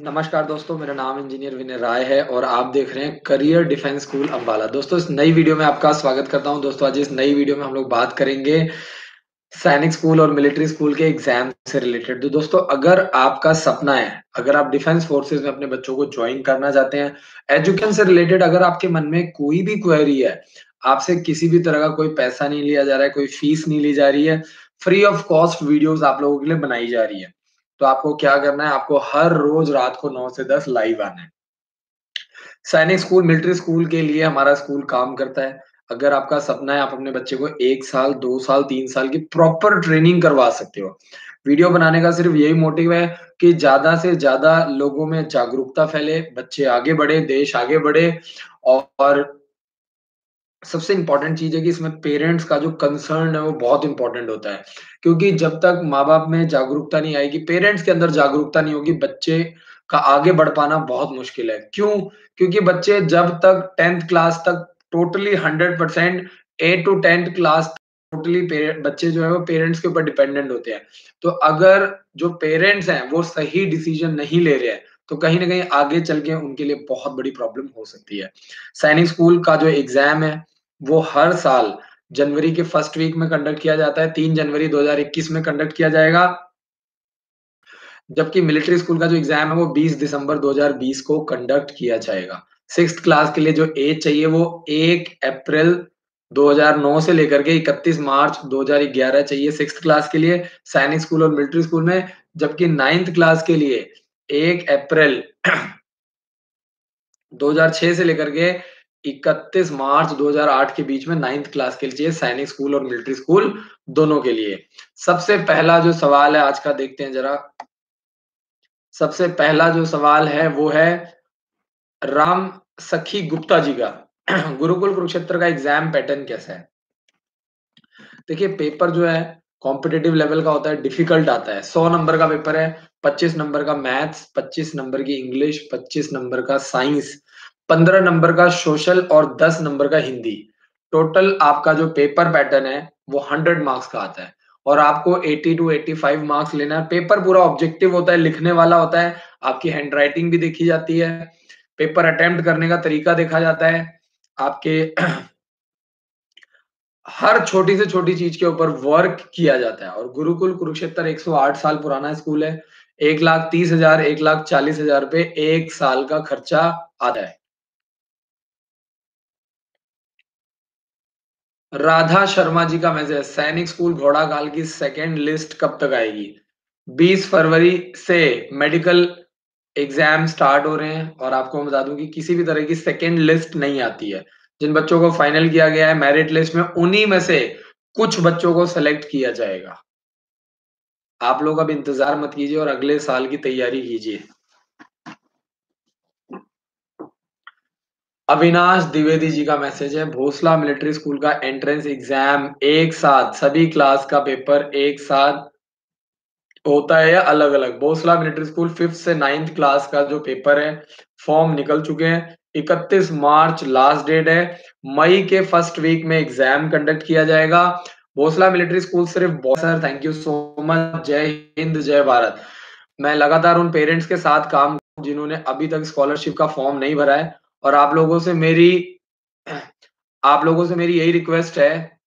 नमस्कार दोस्तों, मेरा नाम इंजीनियर विनय राय है और आप देख रहे हैं करियर डिफेंस स्कूल अंबाला। दोस्तों, इस नई वीडियो में आपका स्वागत करता हूं। दोस्तों, आज इस नई वीडियो में हम लोग बात करेंगे सैनिक स्कूल और मिलिट्री स्कूल के एग्जाम से रिलेटेड। तो दोस्तों, अगर आपका सपना है, अगर आप डिफेंस फोर्सेस में अपने बच्चों को ज्वाइन करना चाहते हैं, एजुकेशन से रिलेटेड अगर आपके मन में कोई भी क्वेरी है, आपसे किसी भी तरह का कोई पैसा नहीं लिया जा रहा है, कोई फीस नहीं ली जा रही है, फ्री ऑफ कॉस्ट वीडियोस आप लोगों के लिए बनाई जा रही है। तो आपको क्या करना है, आपको हर रोज रात को 9 से 10 लाइव आना है। सैनिक स्कूल, मिलिट्री स्कूल के लिए हमारा स्कूल काम करता है। अगर आपका सपना है, आप अपने बच्चे को 1 साल, 2 साल, 3 साल की प्रॉपर ट्रेनिंग करवा सकते हो। वीडियो बनाने का सिर्फ यही मोटिव है कि ज़्यादा से ज़्यादा लोगों में जागरूकता फैले, बच्चे आगे बढ़े, देश आगे बढ़े। और सबसे इम्पोर्टेंट चीज़ है कि इसमें पेरेंट्स का जो कंसर्न है वो बहुत इम्पोर्टेंट होता है। क्योंकि जब तक माँ-बाप में जागरूकता नहीं आएगी, पेरेंट्स के अंदर जागरूकता नहीं होगी, बच्चे का आगे बढ़ पाना बहुत मुश्किल है। क्यों? क्योंकि बच्चे जब तक 10th क्लास तक totally 100% 8 to 10th class totally पेरे बच्चे जो है वो पेरेंट्स के ऊपर डिपेंडेंट होते हैं। तो अगर जो पेरेंट्स हैं वो सही डिसीज़न नहीं ले रहे हैं, तो कहीं न कहीं आगे चल के उनके लिए बहुत बड़ी प्रॉब्लम हो सकती है। सैनिक स्कूल का जो एग्ज़ाम है वो हर साल जनवरी के फर्स्ट वीक में कंडक्ट किया जाता है। 3 जनवरी 2021 में कंडक्ट किया जाएगा। जबकि मिलिट्री स्कूल का जो एग्ज़ाम है वो 20 दिसंबर 2020 को कंडक्ट किया जाएगा। 6th क्लास के लिए जो एज चाहिए वो 1 अप्रैल 2009 से लेकर के 31 मार्च 2011 चाहिए 6th क्लास के लिए सैनिक स्कूल और मिलिट्री स्कूल में। जबकि 9th क्लास के लिए 1 अप्रैल 2006 से लेकर के 31 मार्च 2008 के बीच में 9th क्लास के लिए चाहिए सैनिक स्कूल और मिलिट्री स्कूल दोनों के लिए। सबसे पहला जो सवाल है आज का, देखते हैं जरा। सबसे पहला जो सवाल है वो है राम सखी गुप्ता जी का। गुरुकुल कुरुक्षेत्र का एग्जाम पैटर्न कैसा है? देखिए, पेपर जो है कॉम्पिटिटिव लेवल का होता है, डिफिकल्ट आता है। 100 नंबर का पेपर है। 25 नंबर का मैथ्स, 25 नंबर की इंग्लिश, 25 नंबर का साइंस, 15 नंबर का सोशल और 10 नंबर का हिंदी। टोटल आपका जो पेपर पैटर्न है वो 100 मार्क्स का आता है और आपको 80 टू 85 मार्क्स लेना है। पेपर पूरा ऑब्जेक्टिव होता है, लिखने वाला होता है। आपकी हैंडराइटिंग भी देखी जाती है। पेपर अटेम्प्ट करने का तरीका देखा जाता है। आपके हर छोटी से छोटी चीज़ के ऊपर वर्क किया जाता है। और गुरुकुल कुरुक्षेत्र 108 साल पुराना स्कूल है। 1,30,000 1,40,000 रुपए 1 साल का खर्चा आता है। राधा शर्मा जी का मैसेज, सैनिक स्कूल घोड़ाकाल की सेकंड लिस्ट कब तक आएगी? 20 फरवरी से मेडिकल एग्ज़ाम स्टार्ट हो रहे हैं और आपको मैं बता दूँ कि किसी भी तरह की सेकंड लिस्ट नहीं आती है। जिन बच्चों को फाइनल किया गया है मेरिट लिस्ट में, उन्हीं में से कुछ बच्चों को सेलेक्ट किया जाएगा। आप लोग अब इंतज़ार मत कीजिए और अगले साल की तैयारी कीजिए। अविनाश द्विवेदी जी का मैसेज है, भोसला मिलिट्री स्कूल का एंट्रेंस एग्ज़ाम एक साथ सभी क्लास का पेपर एक साथ होता है या अलग-अलग? भोसला मिलिट्री स्कूल 5th से 9th क्लास का जो पेपर है, फॉर्म निकल चुके हैं। 31 मार्च लास्ट डेट है। मई के फर्स्ट वीक में एग्ज़ाम कंडक्ट किया जाएगा। भोसला मिलिट्री स्कूल सिर्फ sir, thank you so much. जय हिंद, जय भारत। मैं लगातार उन पेरेंट्स के साथ काम जिन्होंने अभी तक स्कॉलरशिप का फॉर्म नहीं भरा है और आप लोगों से मेरी यही रिक्वेस्ट है,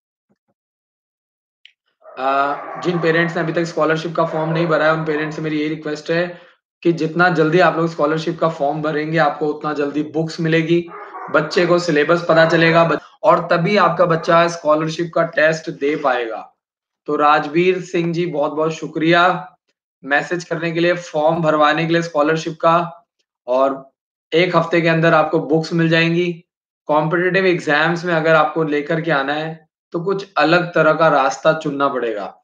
जिन पेरेंट्स ने अभी तक स्कॉलरशिप का फॉर्म नहीं भरा है, उन पेरेंट्स से मेरी यही रिक्वेस्ट है कि जितना जल्दी आप लोग स्कॉलरशिप का फॉर्म भरेंगे, आपको उतना जल्दी बुक्स मिलेगी, बच्चे को सिलेबस पता चलेगा और तभी आपका बच्चा स्कॉलरशिप का टेस्ट दे पाएगा। तो राजवीर सिंह जी, बहुत-बहुत शुक्रिया मैसेज करने के लिए, फॉर्म भरवाने के लिए स्कॉलरशिप का। और 1 हफ्ते के अंदर आपको बुक्स मिल जाएँगी। कॉम्पिटिटिव एग्ज़ाम्स में अगर आपको लेकर के आना है, तो कुछ अलग तरह का रास्ता चुनना पड़ेगा।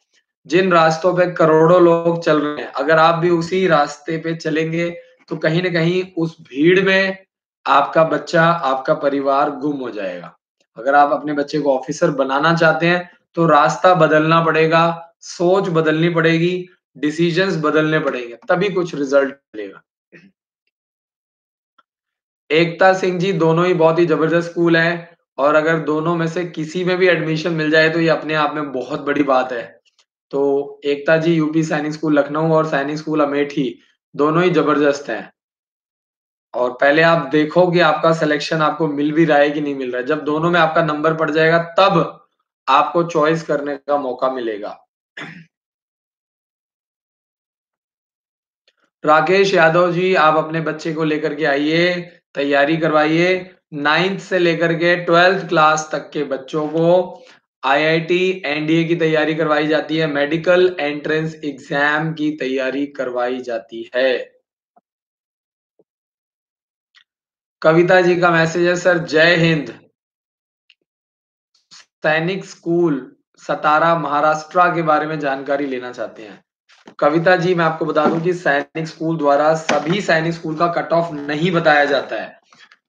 जिन रास्तों पे करोड़ों लोग चल रहे हैं, अगर आप भी उसी रास्ते पे चलेंगे, तो कहीं न कहीं उस भीड़ में आपका बच्चा, आपका परिवार गुम हो जाएगा। अगर आप अपने बच्चे को ऑफ़िसर बनाना चाहते हैं, तो रास्ता बदलना पड़ेगा, सोच बदलनी पड़ेगी, डिसीज़न्स बदलने पड़ेंगे, तभी कुछ रिज़ल्ट मिलेगा। एकता सिंह जी, दोनों ही बहुत ही ज़बरदस्त स्कूल हैं और अगर दोनों में से किसी में भी एडमिशन मिल जाए, तो ये अपने आप में बहुत बड़ी बात है। तो एकता जी, यूपी सैनिक स्कूल लखनऊ और सैनिक स्कूल अमेठी, दोनों ही ज़बरदस्त हैं। और पहले आप देखो कि आपका सिलेक्शन आपको मिल भी रहा है कि नहीं मिल रहा है। जब दोनों में आपका नंबर पड़ जाएगा तब आपको चॉइस करने का मौका मिलेगा। राकेश यादव जी, आप अपने बच्चे को लेकर के आइए, तैयारी करवाइए। 9th से लेकर के 12th क्लास तक के बच्चों को आईआईटी, एनडीए की तैयारी करवाई जाती है, मेडिकल एंट्रेंस एग्जाम की तैयारी करवाई जाती है। कविता जी का मैसेज है, सर जय हिंद। सैनिक स्कूल सतारा महाराष्ट्र के बारे में जानकारी लेना चाहते हैं। कविता जी, मैं आपको बता दूं कि सैनिक स्कूल द्वारा सभी सैनिक स्कूल का कट ऑफ नहीं बताया जाता है।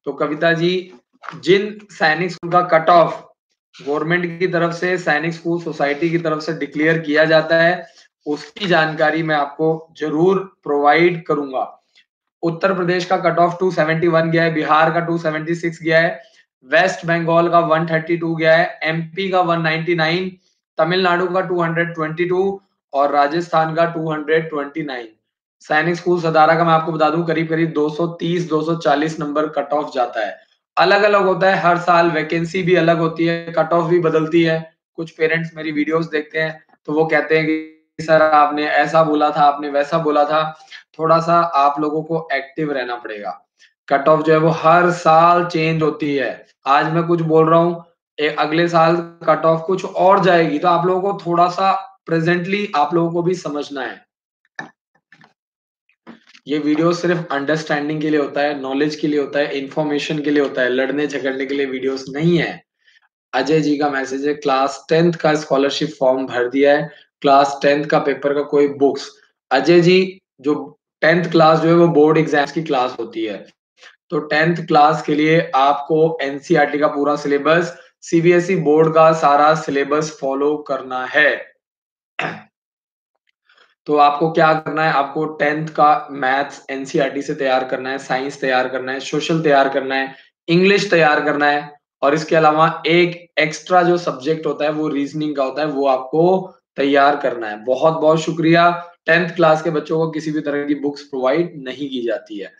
तो कविता जी, जिन सैनिक स्कूल का कट ऑफ गवर्नमेंट की तरफ से, सैनिक स्कूल सोसाइटी की तरफ से डिक्लेयर किया जाता है, उसकी जानकारी मैं आपको जरूर प्रोवाइड करूंगा। उत्तर प्रदेश का कट ऑफ 271 गया है, बिहार का 276 गया है, वेस्ट बंगाल का 132 गया है, एमपी का 199, तमिलनाडु का 222 और राजस्थान का 229। सैनिक स्कूल सदारा का मैं आपको बता दूं करीब करीब 230-240 नंबर कट ऑफ जाता है। अलग अलग होता है, हर साल वैकेंसी भी अलग होती है, कट ऑफ भी बदलती है। कुछ पेरेंट्स मेरी वीडियोस देखते हैं तो वो कहते हैं कि सर आपने ऐसा बोला था, आपने वैसा बोला था। थोड़ा सा आप लोगों को एक्टिव रहना पड़ेगा। कट ऑफ जो है वो हर साल चेंज होती है। आज मैं कुछ बोल रहा हूँ, अगले साल कट ऑफ कुछ और जाएगी, तो आप लोगों को थोड़ा सा प्रेजेंटली आप लोगों को भी समझना है। ये वीडियो सिर्फ अंडरस्टैंडिंग के लिए होता है, नॉलेज के लिए होता है, इंफॉर्मेशन के लिए होता है, लड़ने झगड़ने के लिए वीडियोस नहीं है। अजय जी का मैसेज है, क्लास 10th का स्कॉलरशिप फॉर्म भर दिया है, क्लास 10th का पेपर का कोई बुक्स। अजय जी, जो 10th क्लास जो है वो बोर्ड एग्जाम्स की क्लास होती है, तो 10th क्लास के लिए आपको एनसीईआरटी का पूरा सिलेबस, सीबीएसई बोर्ड का सारा सिलेबस फॉलो करना है। तो आपको क्या करना है, आपको 10th का मैथ्स एनसीईआरटी से तैयार करना है, साइंस तैयार करना है, सोशल तैयार करना है, इंग्लिश तैयार करना है, और इसके अलावा एक एक्स्ट्रा जो सब्जेक्ट होता है वो रीजनिंग का होता है, वो आपको तैयार करना है। बहुत बहुत शुक्रिया। 10th क्लास के बच्चों को किसी भी तरह की बुक्स प्रोवाइड नहीं की जाती है।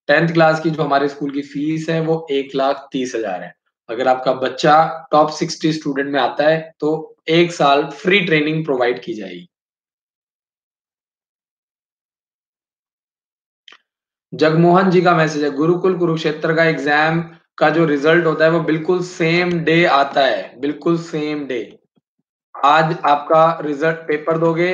10th क्लास की जो हमारे स्कूल की फीस है वो 1,30,000 है। अगर आपका बच्चा टॉप 60 स्टूडेंट में आता है तो 1 साल फ्री ट्रेनिंग प्रोवाइड की जाएगी। जगमोहन जी का मैसेज है, गुरुकुल कुरुक्षेत्र का एग्जाम का जो रिजल्ट होता है वो बिल्कुल सेम डे आता है, बिल्कुल सेम डे। आज आपका रिजल्ट पेपर दोगे,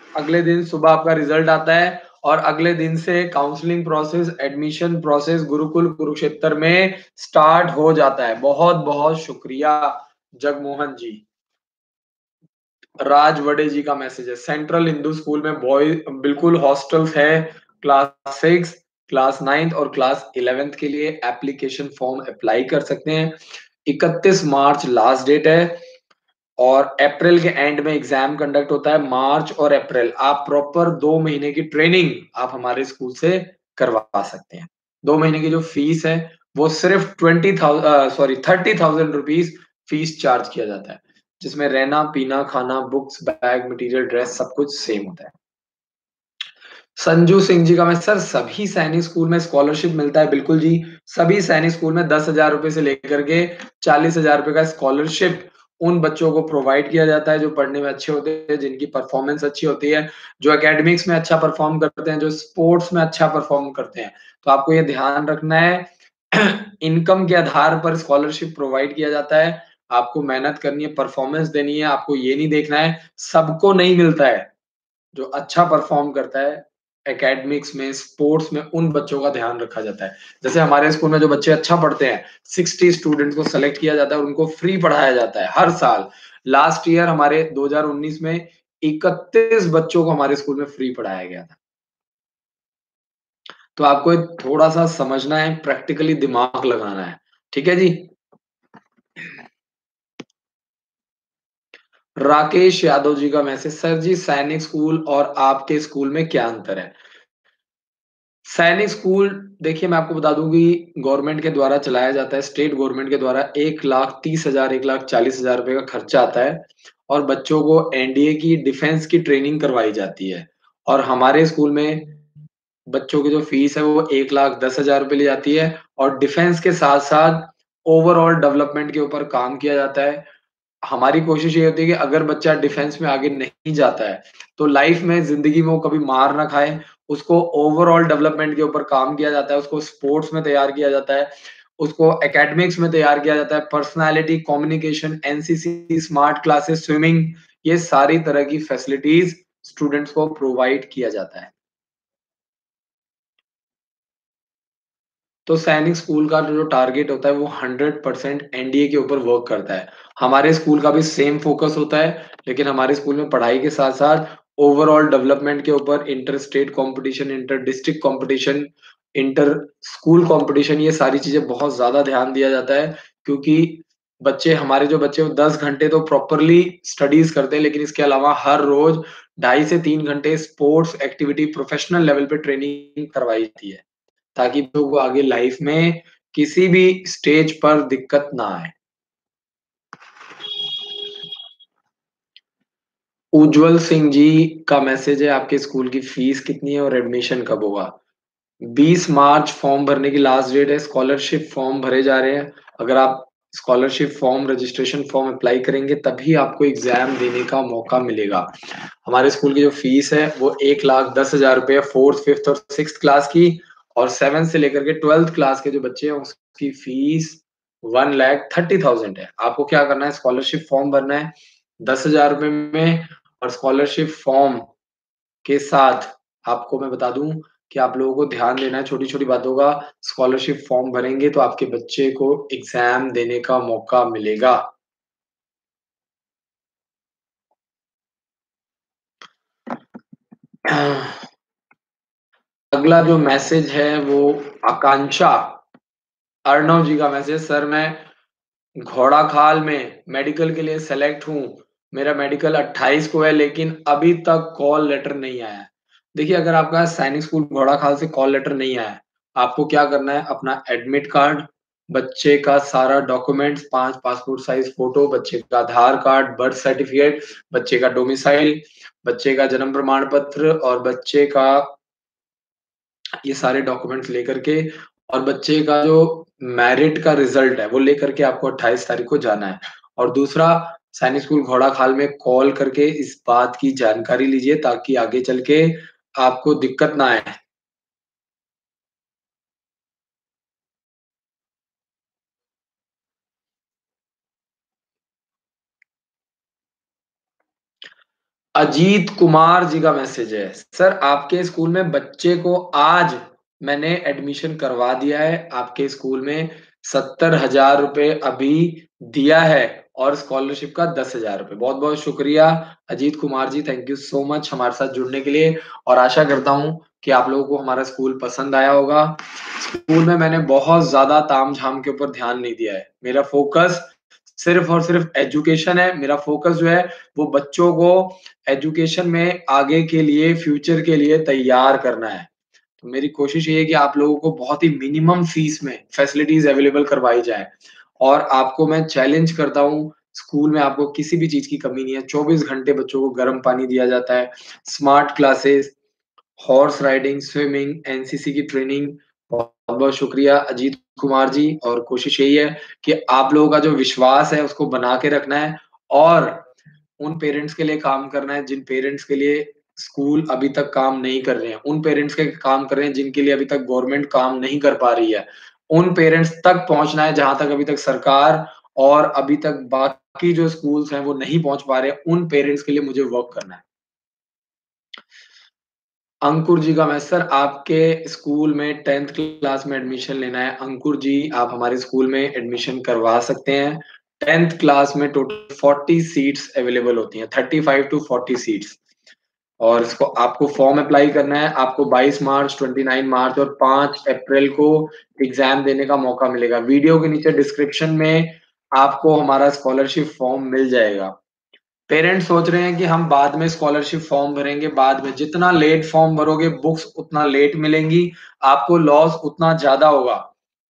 अगले दिन सुबह आपका रिजल्ट आता है, और अगले दिन से counselling process, admission process Gurukul Kurukshetra में स्टार्ट हो जाता है। बहुत बहुत शुक्रिया जगमोहन जी। राज वडे जी का मैसेज है, सेंट्रल हिंदू स्कूल में बॉय बिल्कुल हॉस्टल्स है, क्लास 6, क्लास 9 और क्लास 11 के लिए एप्लीकेशन फॉर्म अप्लाई कर सकते हैं। 31 मार्च लास्ट डेट है, और अप्रैल के एंड में एग्जाम कंडक्ट होता है। मार्च और अप्रैल आप प्रॉपर 2 महीने की ट्रेनिंग आप हमारे स्कूल से करवा सकते हैं। 2 महीने की जो फीस है वो सिर्फ 30,000 फीस चार्ज किया जाता है, जिसमें रहना पीना खाना बुक्स बैग मटेरियल ड्रेस सब कुछ सेम होता है। संजू सिंह जी का मैं, सर सभी सैनिक स्कूल में स्कॉलरशिप मिलता है? बिल्कुल जी, सभी सैनिक स्कूल में 10,000 रुपए से लेकर के 40,000 रुपए का स्कॉलरशिप उन बच्चों को प्रोवाइड किया जाता है जो पढ़ने में अच्छे होते हैं, जिनकी परफॉर्मेंस अच्छी होती है, जो एकेडमिक्स में अच्छा परफॉर्म करते हैं, जो स्पोर्ट्स में अच्छा परफॉर्म करते हैं। तो आपको ये ध्यान रखना है, इनकम के आधार पर स्कॉलरशिप प्रोवाइड किया जाता है। आपको मेहनत करनी है, परफॉर्मेंस देनी है, आपको ये नहीं देखना है सबको नहीं मिलता है। जो अच्छा परफॉर्म करता है एकेडमिक्स में, स्पोर्ट्स में, उन बच्चों का ध्यान रखा जाता है। जैसे हमारे स्कूल में जो बच्चे अच्छा पढ़ते हैं, 60 स्टूडेंट्स को सेलेक्ट किया जाता है और उनको फ्री पढ़ाया जाता है हर साल। लास्ट ईयर हमारे 2019 में 31 बच्चों को हमारे स्कूल में फ्री पढ़ाया गया था। तो आपको थोड़ा सा समझना है, प्रैक्टिकली दिमाग लगाना है। ठीक है जी। राकेश यादव जी का मैसेज, सर जी सैनिक स्कूल और आपके स्कूल में क्या अंतर है? सैनिक स्कूल, देखिए मैं आपको बता दूं कि गवर्नमेंट के द्वारा चलाया जाता है, स्टेट गवर्नमेंट के द्वारा 1,30,000 1,40,000 रुपए का खर्चा आता है, और बच्चों को एनडीए की डिफेंस की ट्रेनिंग करवाई जाती है। और हमारे स्कूल में बच्चों की जो फीस है वो 1,10,000 ली जाती है और डिफेंस के साथ-साथ ओवरऑल डेवलपमेंट के ऊपर काम किया जाता है। हमारी कोशिश ये होती है कि अगर बच्चा डिफेंस में आगे नहीं जाता है, तो लाइफ में ज़िंदगी में वो कभी मार ना खाए। उसको ओवरऑल डेवलपमेंट के ऊपर काम किया जाता है, उसको स्पोर्ट्स में तैयार किया जाता है, उसको एकेडमिक्स में तैयार किया जाता है, personality, communication, NCC, smart classes, swimming, ये सारी तरह की फैसिलिटीज़ स्टूडेंट्स को प्रोवाइड किया जाता है। तो सैनिक स्कूल का जो टारगेट होता है वो 100% एनडीए के ऊपर वर्क करता है। हमारे स्कूल का भी सेम फोकस होता है, लेकिन हमारे स्कूल में पढ़ाई के साथ-साथ ओवरऑल डेवलपमेंट के ऊपर inter state competition, inter district competition, inter school competition, ये सारी चीज़ें बहुत ज़्यादा ध्यान दिया जाता है, क्योंकि हमारे जो बच्चे वो 10 घंटे तो प्रॉपरली स्टडीज़ करते हैं, लेकिन इसके अलावा हर रोज़ 2.5 से 3 घंटे स्पोर्ट्स एक्टिविटी प्रोफेशनल लेवल पे ट्रेनिंग करवाई जाती है। ताकि लोगों को आगे लाइफ में किसी भी स्टेज पर दिक्कत ना आए। उज्जवल सिंह जी का मैसेज है, आपके स्कूल की फीस कितनी है और एडमिशन कब होगा? 20 मार्च फॉर्म भरने की लास्ट डेट है, स्कॉलरशिप फॉर्म भरे जा रहे हैं। अगर आप scholarship form, registration form apply करेंगे तभी आपको एग्ज़ाम देने का मौका मिलेगा। हमारे स्कूल की जो फीस है वो 1,10,000 है 4th, 5th और 6th क्लास की, और 7th से लेकर के 12th क्लास के जो बच्चे हैं उसकी फीस 1,30,000 है। आपको क्या करना है, स्कॉलरशिप फॉर्म भरना है 10,000 में, और स्कॉलरशिप फॉर्म के साथ आपको मैं बता दूँ कि आप लोगों को ध्यान देना है छोटी-छोटी बातों का। स्कॉलरशिप फॉर्म भरेंगे तो आपके बच्चे को एग्ज़ाम देने का मौका मिलेगा। अगला जो मैसेज है वो आकांक्षा अर्णव जी का मैसेज, सर मैं घोड़ाखाल में मेडिकल के लिए सेलेक्ट हूँ। मेरा मेडिकल 28 को है, लेकिन अभी तक कॉल लेटर नहीं आया है। देखिए, अगर आपका सैनिक स्कूल घोड़ाखाल से कॉल लेटर नहीं आया है, आपको क्या करना है, अपना एडमिट कार्ड, बच्चे का सारा डॉक्यूमेंट्स, 5 पासपोर्ट साइज़ फ़ोटो, बच्चे का आधार कार्ड, बर्थ सर्टिफ़िकेट, बच्चे का डोमिसाइल, बच्चे का जन्म प्रमाण पत्र और बच्चे का ये सारे डॉक्यूमेंट्स लेकर के, और बच्चे का जो मेरिट का रिज़ल्ट है, वो लेकर के आपको 28 तारीख को जाना है। और दूसरा, सैनिक स्कूल घोड़ाखाल में कॉल करके इस बात की जानकारी लीजिए ताकि आगे चल के आपको दिक्कत ना आए। अजीत कुमार जी का मैसेज है, सर आपके स्कूल में बच्चे को आज मैंने एडमिशन करवा दिया है। आपके स्कूल में 70,000 रुपए अभी दिया है और स्कॉलरशिप का 10,000 रुपए। बहुत-बहुत शुक्रिया Ajit Kumar ji, thank you so much हमारे साथ जुड़ने के लिए, और आशा करता हूँ कि आप लोगों को हमारा स्कूल पसंद आया होगा। स्कूल में मैंने बहुत ज़्यादा ताम-झाम के ऊपर ध्यान नहीं दिया है। मेरा फ़ोकस सिर्फ़ और सिर्फ़ एजुकेशन है। मेरा फ़ोकस जो है वो बच्चों को एजुकेशन में आगे के लिए, फ्यूचर के लिए तैयार करना है। तो मेरी कोशिश ये है कि आप लोगों को बहुत ही मिनिमम फीस में फैसिलिटीज़ अवेलेबल करवाई जाएँ, और आपको मैं चैलेंज करता हूँ, स्कूल में आपको किसी भी चीज़ की कमी नहीं है। 24 घंटे बच्चों को गर्म पानी दिया जाता है, smart classes, horse riding, swimming, NCC की ट्रेनिंग। बहुत-बहुत शुक्रिया अजीत कुमार जी, और कोशिश यही है कि आप लोगों का जो विश्वास है उसको बना के रखना है, और उन पेरेंट्स के लिए काम करना है जिन पेरेंट्स के लिए स्कूल अभी तक काम नहीं कर रहे हैं। उन पेरेंट्स के काम कर रहे हैं जिनके लिए अभी तक गवर्नमेंट काम नहीं कर पा रही है। उन पेरेंट्स तक पहुँचना है जहाँ तक अभी तक सरकार और अभी तक बाकी जो स्कूल्स हैं वो नहीं पहुँच पा रहे हैं, उन पेरेंट्स के लिए मुझे वर्क करना है। अंकुर जी का मैसेज, सर आपके स्कूल में 10th क्लास में एडमिशन लेना है। अंकुर जी, आप हमारे स्कूल में एडमिशन करवा सकते हैं। 10th क्लास में टोटल 40 सीट्स अवेलेबल होती हैं, 35 टू 40 सीट्स, और इसको आपको फॉर्म अप्लाई करना है। आपको 22 मार्च, 29 मार्च और 5 अप्रैल को एग्ज़ाम देने का मौका मिलेगा। वीडियो के नीचे डिस्क्रिप्शन में आपको हमारा स्कॉलरशिप फॉर्म मिल जाएगा। पेरेंट्स सोच रहे हैं कि हम बाद में स्कॉलरशिप फॉर्म भरेंगे, बाद में जितना लेट फॉर्म भरोगे बुक्स उतना लेट मिलेंगी, आपको लॉस उतना ज़्यादा होगा।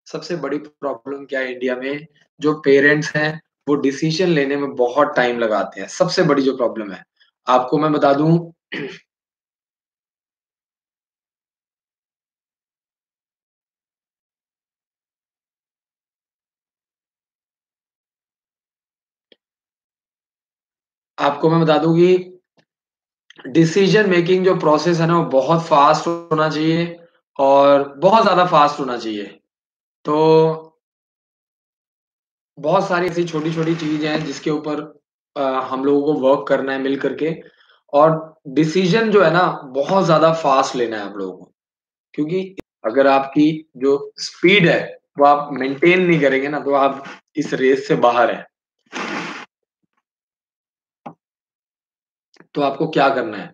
सबसे बड़ी प्रॉब्लम क्या है इंडिया में, जो पेरेंट्स हैं वो डिसीज़न लेने में बहुत टाइम लगाते हैं, सबसे बड़ी जो प्रॉब्लम है। आपको मैं बता दूँ आपको मैं बता दूँ कि डिसीजन मेकिंग जो प्रोसेस है ना, वो बहुत फ़ास्ट होना चाहिए और बहुत ज़्यादा फ़ास्ट होना चाहिए। तो बहुत सारी ऐसी छोटी-छोटी चीज़ें हैं जिसके ऊपर अ, हम लोगों को वर्क करना है मिल कर के और डिसीजन जो है ना, बहुत ज़्यादा फ़ास्ट लेना है आप लोगों को। क्योंकि अगर आपकी जो स्पीड है, वो आप मेंटेन नहीं करेंगे ना, तो आप इस रेस से बाहर हैं। तो आपको क्या करना है?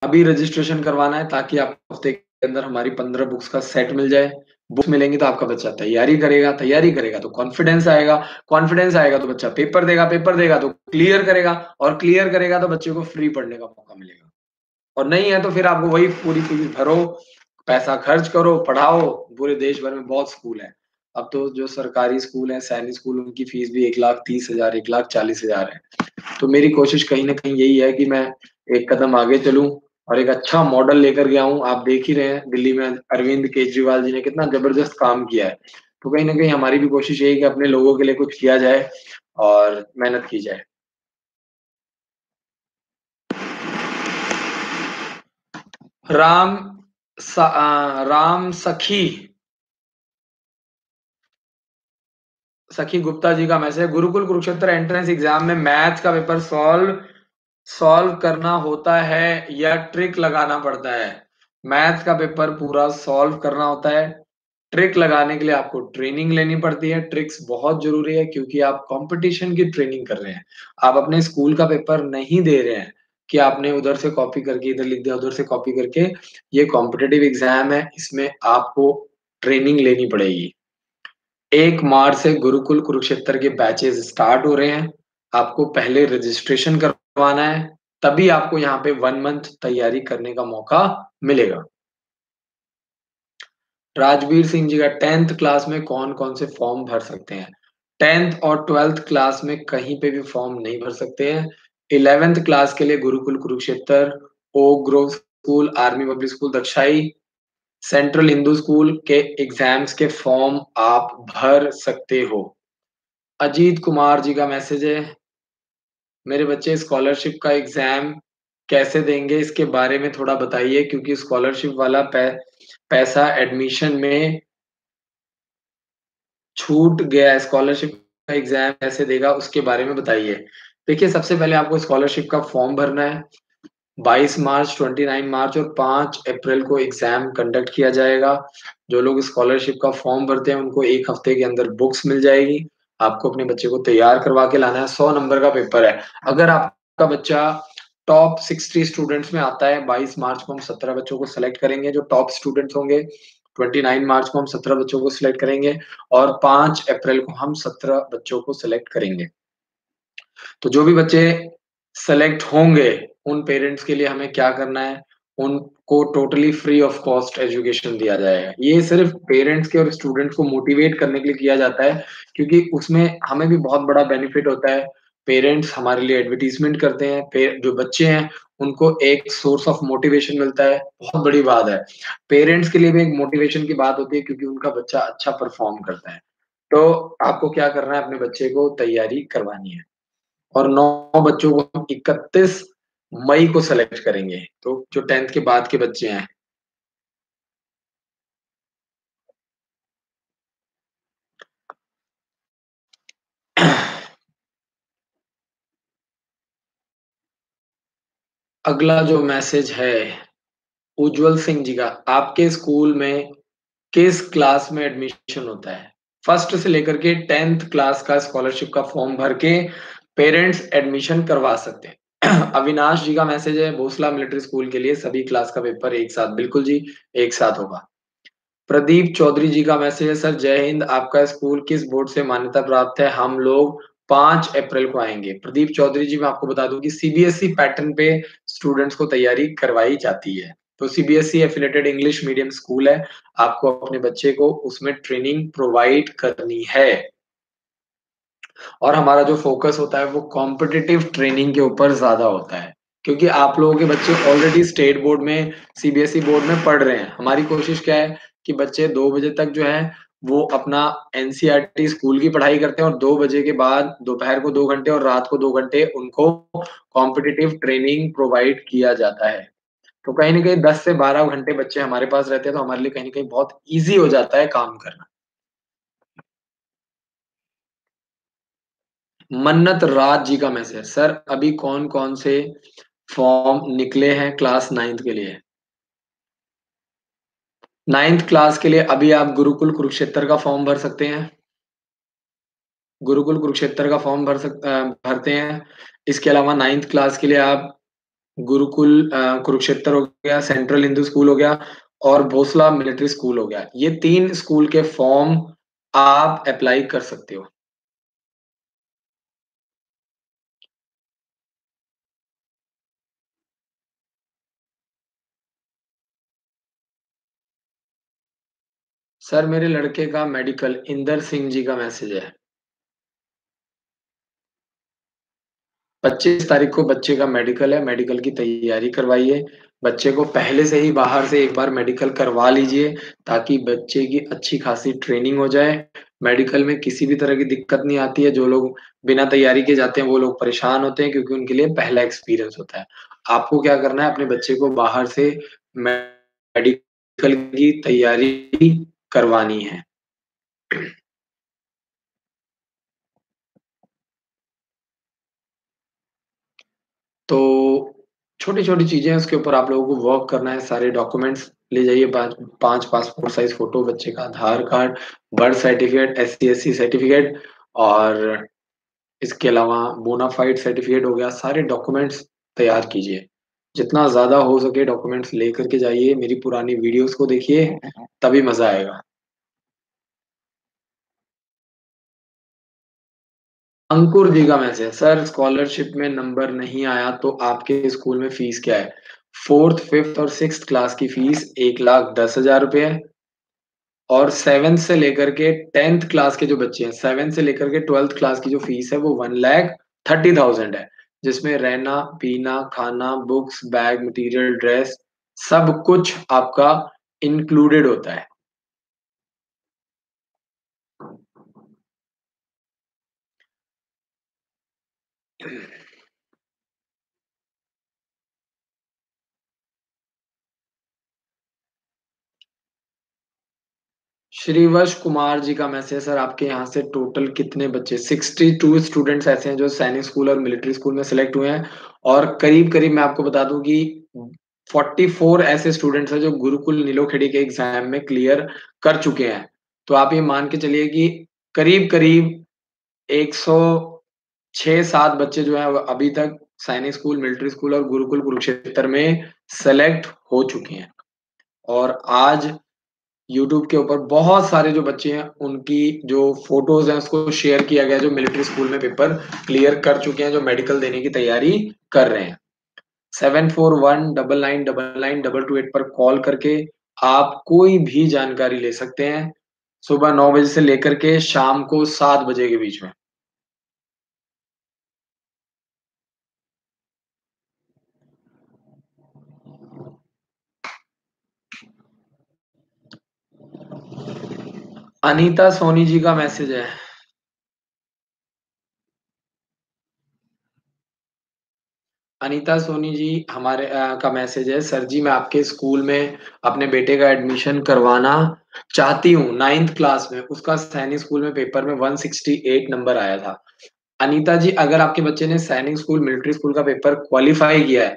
अभी रजिस्ट्रेशन करवाना है ताकि आपको हफ्ते के अंदर हमारी 15 बुक्स का सेट मिल जाए। बुक्स मिलेंगी तो आपका बच्चा तैयारी करेगा तो कॉन्फिडेंस आएगा तो बच्चा पेपर देगा तो क्लियर करेगा और क्लियर करेगा तो बच्चे को फ्री पढ़ने का मौका मिलेगा। और नहीं है तो फिर आपको वही पूरी फीस भरो, पैसा खर्च करो, पढ़ाओ, पूरे देश भर में बहुत स्कूल हैं। अब तो जो सरकारी स्कूल हैं, सैनिक स्कूल, उनकी फीस भी 1,30,000 1,40,000 है। तो मेरी कोशिश कहीं न कहीं यही है कि मैं एक कदम आगे चलूँ और एक अच्छा मॉडल लेकर के आऊँ। आप देख ही रहे हैं दिल्ली में अरविंद केजरीवाल जी ने कितना ज़बरदस्त काम किया है। तो कहीं न कहीं हमारी भी कोशिश यही है कि अपने लोगों के लिए कुछ किया जाए और मेहनत की जाए। राम राम सखी गुप्ता जी का मैसेज है, गुरुकुल कुरुक्षेत्र एंट्रेंस एग्जाम में मैथ्स का पेपर सॉल्व करना होता है या ट्रिक लगाना पड़ता है? मैथ्स का पेपर पूरा सॉल्व करना होता है। ट्रिक लगाने के लिए आपको ट्रेनिंग लेनी पड़ती है। ट्रिक्स बहुत ज़रूरी है क्योंकि आप कॉम्पिटिशन की ट्रेनिंग कर रहे हैं। आप अपने स्कूल का पेपर नहीं दे रहे हैं कि आपने उधर से कॉपी करके इधर लिख दिया, उधर से कॉपी करके। ये कॉम्पिटिटिव एग्ज़ाम है, इसमें आपको ट्रेनिंग लेनी पड़ेगी। 1 मार्च से गुरुकुल कुरुक्षेत्र के बैचेज़ स्टार्ट हो रहे हैं। आपको पहले रजिस्ट्रेशन करवाना है, तभी आपको यहाँ पे 1 मंथ तैयारी करने का मौका मिलेगा। राजवीर सिंह जी का 10th क्लास में कौन-कौन से फॉर्म भर सकते हैं? 10th और 12th क्लास में कहीं पे भी फॉर्म नहीं भर सकते हैं। 11th क्लास के लिए Gurukul Kurukshetra, Oak Grove school, army public school Dagshai, central Hindu school के एग्ज़ाम्स के फॉर्म आप भर सकते हो। अजीत कुमार जी का मैसेज है, मेरे बच्चे स्कॉलरशिप का एग्ज़ाम कैसे देंगे इसके बारे में थोड़ा बताइए क्योंकि स्कॉलरशिप वाला पैसा एडमिशन में छूट गया है, स्कॉलरशिप का एग्ज़ाम कैसे देगा उसके बारे में बताइए। देखिए सबसे पहले आपको स्कॉलरशिप का फॉर्म भरना है। 22 मार्च, 29 मार्च और 5 अप्रैल को एग्ज़ाम कंडक्ट किया जाएगा। जो लोग स्कॉलरशिप का फॉर्म भरते हैं उनको 1 हफ्ते के अंदर बुक्स मिल जाएगी। आपको अपने बच्चे को तैयार करवा के लाना है, 100 नंबर का पेपर है। अगर आपका बच्चा टॉप 60 स्टूडेंट्स में आता है, 22 मार्च को हम 17 बच्चों को सेलेक्ट करेंगे जो टॉप स्टूडेंट्स होंगे। 29 मार्च को हम 17 बच्चों को सिलेक्ट करेंगे और 5 अप्रैल को हम 17 बच्चों को सिलेक्ट करेंगे। तो जो भी बच्चे सेलेक्ट होंगे, उन पेरेंट्स के लिए हमें क्या करना है, उनको totally free of cost education दिया जाएगा। ये सिर्फ़ पेरेंट्स के और स्टूडेंट्स को मोटिवेट करने के लिए किया जाता है, क्योंकि उसमें हमें भी बहुत बड़ा बेनिफिट होता है। पेरेंट्स हमारे लिए एडवर्टाइज़मेंट करते हैं, पे जो बच्चे हैं, उनको एक सोर्स ऑफ मोटिवेशन मिलता है, बहुत बड़ी बात है। पेरेंट्स के लिए भी एक मोटिवेशन की बात होती है क्योंकि उनका बच्चा अच्छा परफ़ॉर्म करता है। तो आपको क्या करना है, अपने बच्चे को तैयारी करवानी है। और 9 बच्चों को हम 31 मई को सेलेक्ट करेंगे। तो जो 10th के बाद के बच्चे हैं। अगला जो मैसेज है, उज्जवल सिंह जी का, आपके स्कूल में किस क्लास में एडमिशन होता है? फर्स्ट से लेकर के 10th क्लास का स्कॉलरशिप का फॉर्म भर के पेरेंट्स एडमिशन करवा सकते हैं। अविनाश जी का मैसेज है, भोसला मिलिट्री स्कूल के लिए सभी क्लास का पेपर एक साथ, बिल्कुल जी, एक साथ होगा। प्रदीप चौधरी जी का मैसेज है, सर जय हिंद, आपका स्कूल किस बोर्ड से मान्यता प्राप्त है? हम लोग 5 अप्रैल को आएँगे। प्रदीप चौधरी जी, मैं आपको बता दूँ कि सीबीएसई पैटर्न पे स्टूडेंट्स को तैयारी करवाई जाती है। तो CBSE affiliated English medium school है, आपको अपने बच्चे को उसमें ट्रेनिंग प्रोवाइड करनी है। और हमारा जो फ़ोकस होता है वो कॉम्पिटिटिव ट्रेनिंग के ऊपर ज़्यादा होता है। क्योंकि आप लोगों के बच्चे ऑलरेडी स्टेट बोर्ड में, सीबीएसई बोर्ड में पढ़ रहे हैं। हमारी कोशिश क्या है कि बच्चे 2 बजे तक जो है वो अपना एनसीईआरटी स्कूल की पढ़ाई करते हैं और 2 बजे के बाद दोपहर को 2 घंटे और रात को 2 घंटे उनको कॉम्पिटिटिव ट्रेनिंग प्रोवाइड किया जाता है। तो कहीं न कहीं 10 से 12 घंटे बच्चे हमारे पास रहते हैं, तो हमारे लिए कहीं न कहीं बहुत ईज़ी हो जाता है काम करना। मन्नत राज जी का मैसेज, सर अभी कौन-कौन से फॉर्म निकले हैं क्लास 9th के लिए? 9th क्लास के लिए अभी आप गुरुकुल कुरुक्षेत्र का फॉर्म भर सकते हैं। गुरुकुल कुरुक्षेत्र का फॉर्म भरते हैं। इसके अलावा 9th क्लास के लिए आप गुरुकुल कुरुक्षेत्र हो गया, सेंट्रल हिंदू स्कूल हो गया और भोसला मिलिट्री स्कूल हो गया। ये 3 स्कूल के फॉर्म आप अप्लाई कर सकते हो। सर मेरे लड़के का मेडिकल इंदर सिंह जी का मैसेज है। 25 तारीख को बच्चे का मेडिकल है, मेडिकल की तैयारी करवाइए। बच्चे को पहले से ही बाहर से एक बार मेडिकल करवा लीजिए, ताकि बच्चे की अच्छी खासी ट्रेनिंग हो जाए। मेडिकल में किसी भी तरह की दिक्कत नहीं आती है, जो लोग बिना तैयारी के जाते हैं, वो लोग परेशान होते हैं क्योंकि उनके लिए पहला एक्सपीरियंस होता है। आपको क्या करना है, अपने बच्चे को बाहर से मेडिकल की तैयारी करवानी है। तो छोटी-छोटी चीज़ें हैं, उसके ऊपर आप लोगों को वर्क करना है, सारे डॉक्यूमेंट्स ले जाइए 5 पासपोर्ट साइज़ फ़ोटो, बच्चे का Aadhaar card, birth certificate, SC SC certificate और इसके अलावा बोनाफाइड सर्टिफ़िकेट हो गया, सारे डॉक्यूमेंट्स तैयार कीजिए। जितना ज़्यादा हो सके डॉक्यूमेंट्स लेकर के जाइए, मेरी पुरानी वीडियोज़ को देखिए, तभी मज़ा आएगा। अंकुर जी का मैसेज, सर स्कॉलरशिप में नंबर नहीं आया तो आपके स्कूल में फीस क्या है? 4th, 5th और 6th क्लास की फीस 1,10,000 रुपए है और 7th से लेकर के 10th क्लास के जो बच्चे हैं, 7th से लेकर के 12th क्लास की जो फीस है वो 1,30,000 है, जिसमें रहना, पीना, खाना, बुक्स, बैग, मटीरियल, ड्रेस सब कुछ आपका इंक्लूडेड होता है। श्रीवश कुमार जी का मैसेज, सर आपके यहाँ से टोटल कितने बच्चे 62 स्टूडेंट्स ऐसे हैं जो सैनिक स्कूल और मिलिट्री स्कूल में सिलेक्ट हुए हैं और करीब-करीब मैं आपको बता दूँ कि 44 ऐसे स्टूडेंट्स हैं जो गुरुकुल नीलोखेड़ी के एग्ज़ाम में क्लियर कर चुके हैं। तो आप ये मान के चलिए कि करीब-करीब 106-7 बच्चे जो हैं वो अभी तक सैनिक स्कूल, मिलिट्री स्कूल और गुरुकुल कुरुक्षेत्र में सेलेक्ट हो चुके हैं। और आज यूट्यूब के ऊपर बहुत सारे जो बच्चे हैं, उनकी जो फ़ोटोज़ हैं, उसको शेयर किया गया है, जो मिलिट्री स्कूल में पेपर क्लियर कर चुके हैं, जो मेडिकल देने की तैयारी कर रहे हैं। 7419992228 पर कॉल करके आप कोई भी जानकारी ले सकते हैं, सुबह 9 बजे से लेकर के शाम को 7 बजे के बीच में। अनीता सोनी जी का मैसेज है। अनीता सोनी जी का मैसेज है, सर जी मैं आपके स्कूल में अपने बेटे का एडमिशन करवाना चाहती हूँ 9th क्लास में। उसका सैनिक स्कूल में पेपर में 168 नंबर आया था। अनीता जी अगर आपके बच्चे ने सैनिक स्कूल, मिलिट्री स्कूल का पेपर क्वालीफाई किया है,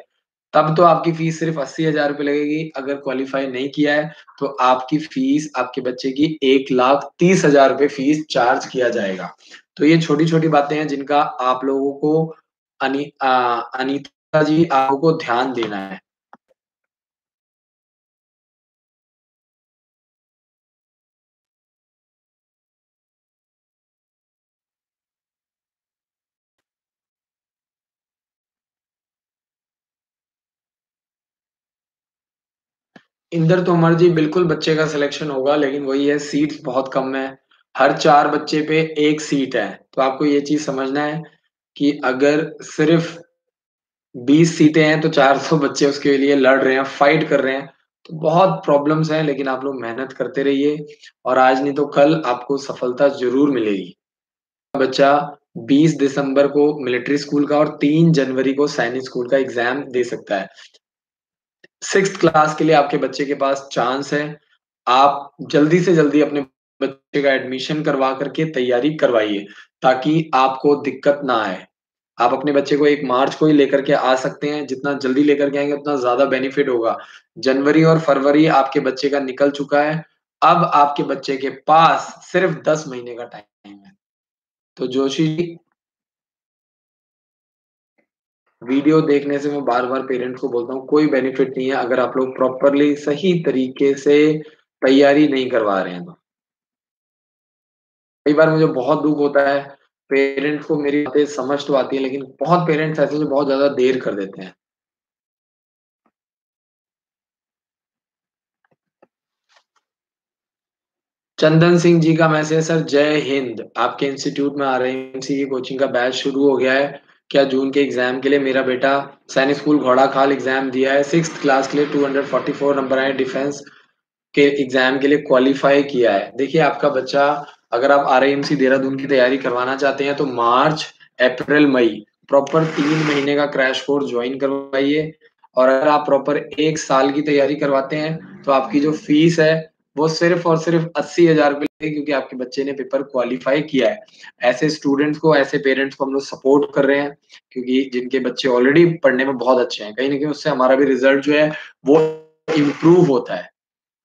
तब तो आपकी फीस सिर्फ़ 80,000 रुपए लगेगी। अगर क्वालीफाई नहीं किया है, तो आपकी फीस आपके बच्चे की 1,30,000 रुपए फीस चार्ज किया जाएगा। तो ये छोटी-छोटी बातें हैं जिनका आप लोगों को अनीता जी आपको ध्यान देना है। इंदर तोमर जी बिल्कुल बच्चे का सिलेक्शन होगा, लेकिन वही है सीट्स बहुत कम है। हर 4 बच्चे पे 1 सीट है। तो आपको ये चीज़ समझना है कि अगर सिर्फ़ 20 सीटें हैं तो 400 बच्चे उसके लिए लड़ रहे हैं, फाइट कर रहे हैं। तो बहुत प्रॉब्लम्स हैं, लेकिन आप लोग मेहनत करते रहिए और आज नहीं तो कल आपको सफलता ज़रूर मिलेगी। बच्चा 20 दिसंबर को मिलिट्री स्कूल का और 3 जनवरी को सैनिक स्कूल का एग्ज़ाम दे सकता है। 6th क्लास के लिए आपके बच्चे के पास चांस है। आप जल्दी से जल्दी अपने बच्चे का एडमिशन करवा कर के तैयारी करवाइए, ताकि आपको दिक्कत ना आए। आप अपने बच्चे को 1 मार्च को ही लेकर के आ सकते हैं, जितना जल्दी लेकर के आएँगे उतना ज़्यादा बेनिफिट होगा। जनवरी और फरवरी आपके बच्चे का निकल चुका है, अब आपके बच्चे के पास सिर्फ़ 10 महीने का टाइम है। तो जोशी जी, वीडियो देखने से मैं बार-बार पेरेंट्स को बोलता हूँ, कोई बेनिफिट नहीं है अगर आप लोग प्रॉपरली सही तरीके से तैयारी नहीं करवा रहे हैं तो। कई बार मुझे बहुत दुःख होता है, पेरेंट्स को मेरी बातें समझ तो आती है, लेकिन बहुत पेरेंट्स ऐसे जो बहुत ज़्यादा देर कर देते हैं। चंदन सिंह जी का मैसेज, सर जय हिंद। आपके इंस्टीट्यूट में आरएमसी की कोचिंग का बैच शुरू हो गया है। क्या जून के एग्जाम के लिए मेरा बेटा सैनिक स्कूल घोड़ा खाल एग्जाम दिया है, 6th क्लास के लिए 244 नंबर आए, डिफेंस के एग्जाम के लिए क्वालिफाई किया है। देखिए आपका बच्चा, अगर आप आरआईएमसी देहरादून की तैयारी करवाना चाहते हैं तो मार्च, अप्रैल, मई प्रॉपर 3 महीने का क्रैश कोर्स ज्वाइन करवाइए। और अगर आप प्रॉपर 1 साल की तैयारी करवाते हैं तो आपकी जो फीस है वो सिर्फ और सिर्फ 80,000 रुपए लगेगी, क्योंकि आपके बच्चे ने पेपर क्वालिफाई किया है। ऐसे स्टूडेंट्स को, ऐसे पेरेंट्स को हम लोग सपोर्ट कर रहे हैं, क्योंकि जिनके बच्चे ऑलरेडी पढ़ने में बहुत अच्छे हैं, कहीं ना कहीं उससे हमारा भी रिजल्ट जो है वो इम्प्रूव होता है।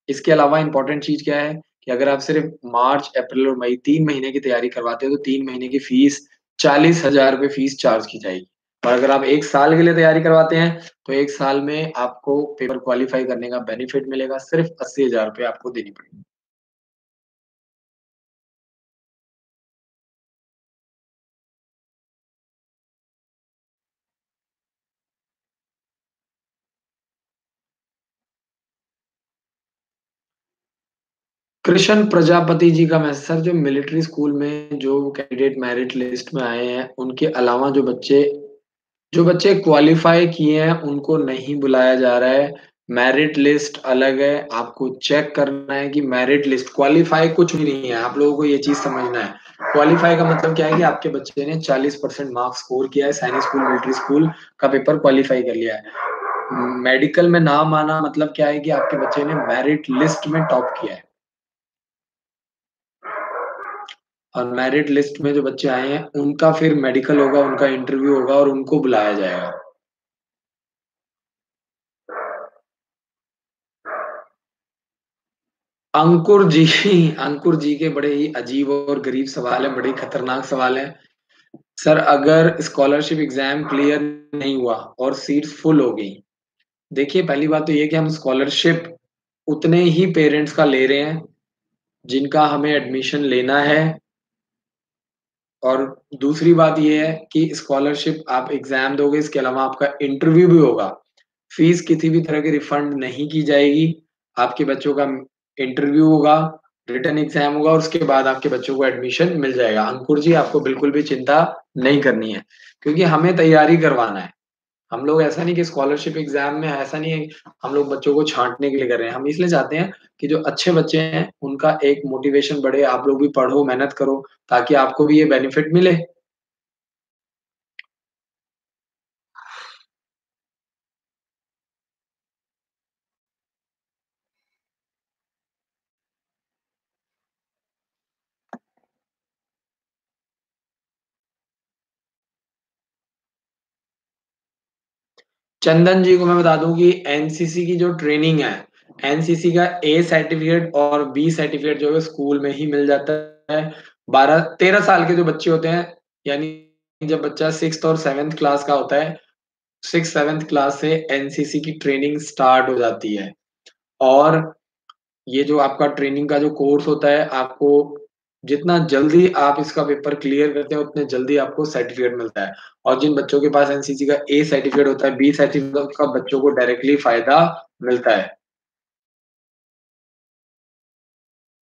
इसके अलावा इम्पोर्टेंट चीज़ क्या है कि अगर आप सिर्फ मार्च, अप्रैल और मई 3 महीने की तैयारी करवाते हो तो 3 महीने की फीस 40,000 रुपए फीस चार्ज की जाएगी। और अगर आप 1 साल के लिए तैयारी करवाते हैं तो 1 साल में आपको पेपर क्वालीफाई करने का बेनिफिट मिलेगा, सिर्फ 80,000 रुपए आपको देनी पड़ेगी। कृष्ण प्रजापति जी का मैसेज, सर जो मिलिट्री स्कूल में जो कैंडिडेट मेरिट लिस्ट में आए हैं, उनके अलावा जो बच्चे क्वालीफाई किए हैं उनको नहीं बुलाया जा रहा है। मेरिट लिस्ट अलग है, आपको चेक करना है कि मेरिट लिस्ट, क्वालीफाई कुछ भी नहीं है। आप लोगों को ये चीज समझना है। क्वालीफाई का मतलब क्या है कि आपके बच्चे ने 40% मार्क्स स्कोर किया है, सैनिक स्कूल मिलिट्री स्कूल का पेपर क्वालीफाई कर लिया है। मेडिकल में नाम आना मतलब क्या है कि आपके बच्चे ने मेरिट लिस्ट में टॉप किया है। और मेरिट लिस्ट में जो बच्चे आए हैं उनका फिर मेडिकल होगा, उनका इंटरव्यू होगा और उनको बुलाया जाएगा। अंकुर जी अंकुर जी के बड़े ही अजीब और गरीब सवाल है, बड़े ही खतरनाक सवाल है। सर अगर स्कॉलरशिप एग्जाम क्लियर नहीं हुआ और सीट्स फुल हो गई, देखिए पहली बात तो ये कि हम स्कॉलरशिप उतने ही पेरेंट्स का ले रहे हैं जिनका हमें एडमिशन लेना है। और दूसरी बात ये है कि स्कॉलरशिप आप एग्जाम दोगे, इसके अलावा आपका इंटरव्यू भी होगा। फीस किसी भी तरह की रिफंड नहीं की जाएगी। आपके बच्चों का इंटरव्यू होगा, रिटन एग्जाम होगा और उसके बाद आपके बच्चों को एडमिशन मिल जाएगा। अंकुर जी आपको बिल्कुल भी चिंता नहीं करनी है, क्योंकि हमें तैयारी करवाना है। हम लोग ऐसा नहीं कि स्कॉलरशिप एग्जाम में ऐसा नहीं है, हम लोग बच्चों को छांटने के लिए कर रहे हैं। हम इसलिए चाहते हैं कि जो अच्छे बच्चे हैं उनका एक मोटिवेशन बढ़े, आप लोग भी पढ़ो, मेहनत करो, ताकि आपको भी ये बेनिफिट मिले। चंदन जी को मैं बता दूं कि एनसीसी की जो ट्रेनिंग है, एनसीसी का ए सर्टिफिकेट और बी सर्टिफिकेट जो है स्कूल में ही मिल जाता है। 12-13 साल के जो बच्चे होते हैं, यानी जब बच्चा 6th और 7th क्लास का होता है, 6th-7th क्लास से एनसीसी की ट्रेनिंग स्टार्ट हो जाती है। और ये जो आपका ट्रेनिंग का जो कोर्स होता है, आपको जितना जल्दी आप इसका पेपर क्लियर करते हैं उतने जल्दी आपको सर्टिफिकेट मिलता है। और जिन बच्चों के पास एनसीसी का ए सर्टिफिकेट होता है, बी सर्टिफिकेट का बच्चों को डायरेक्टली फायदा मिलता है।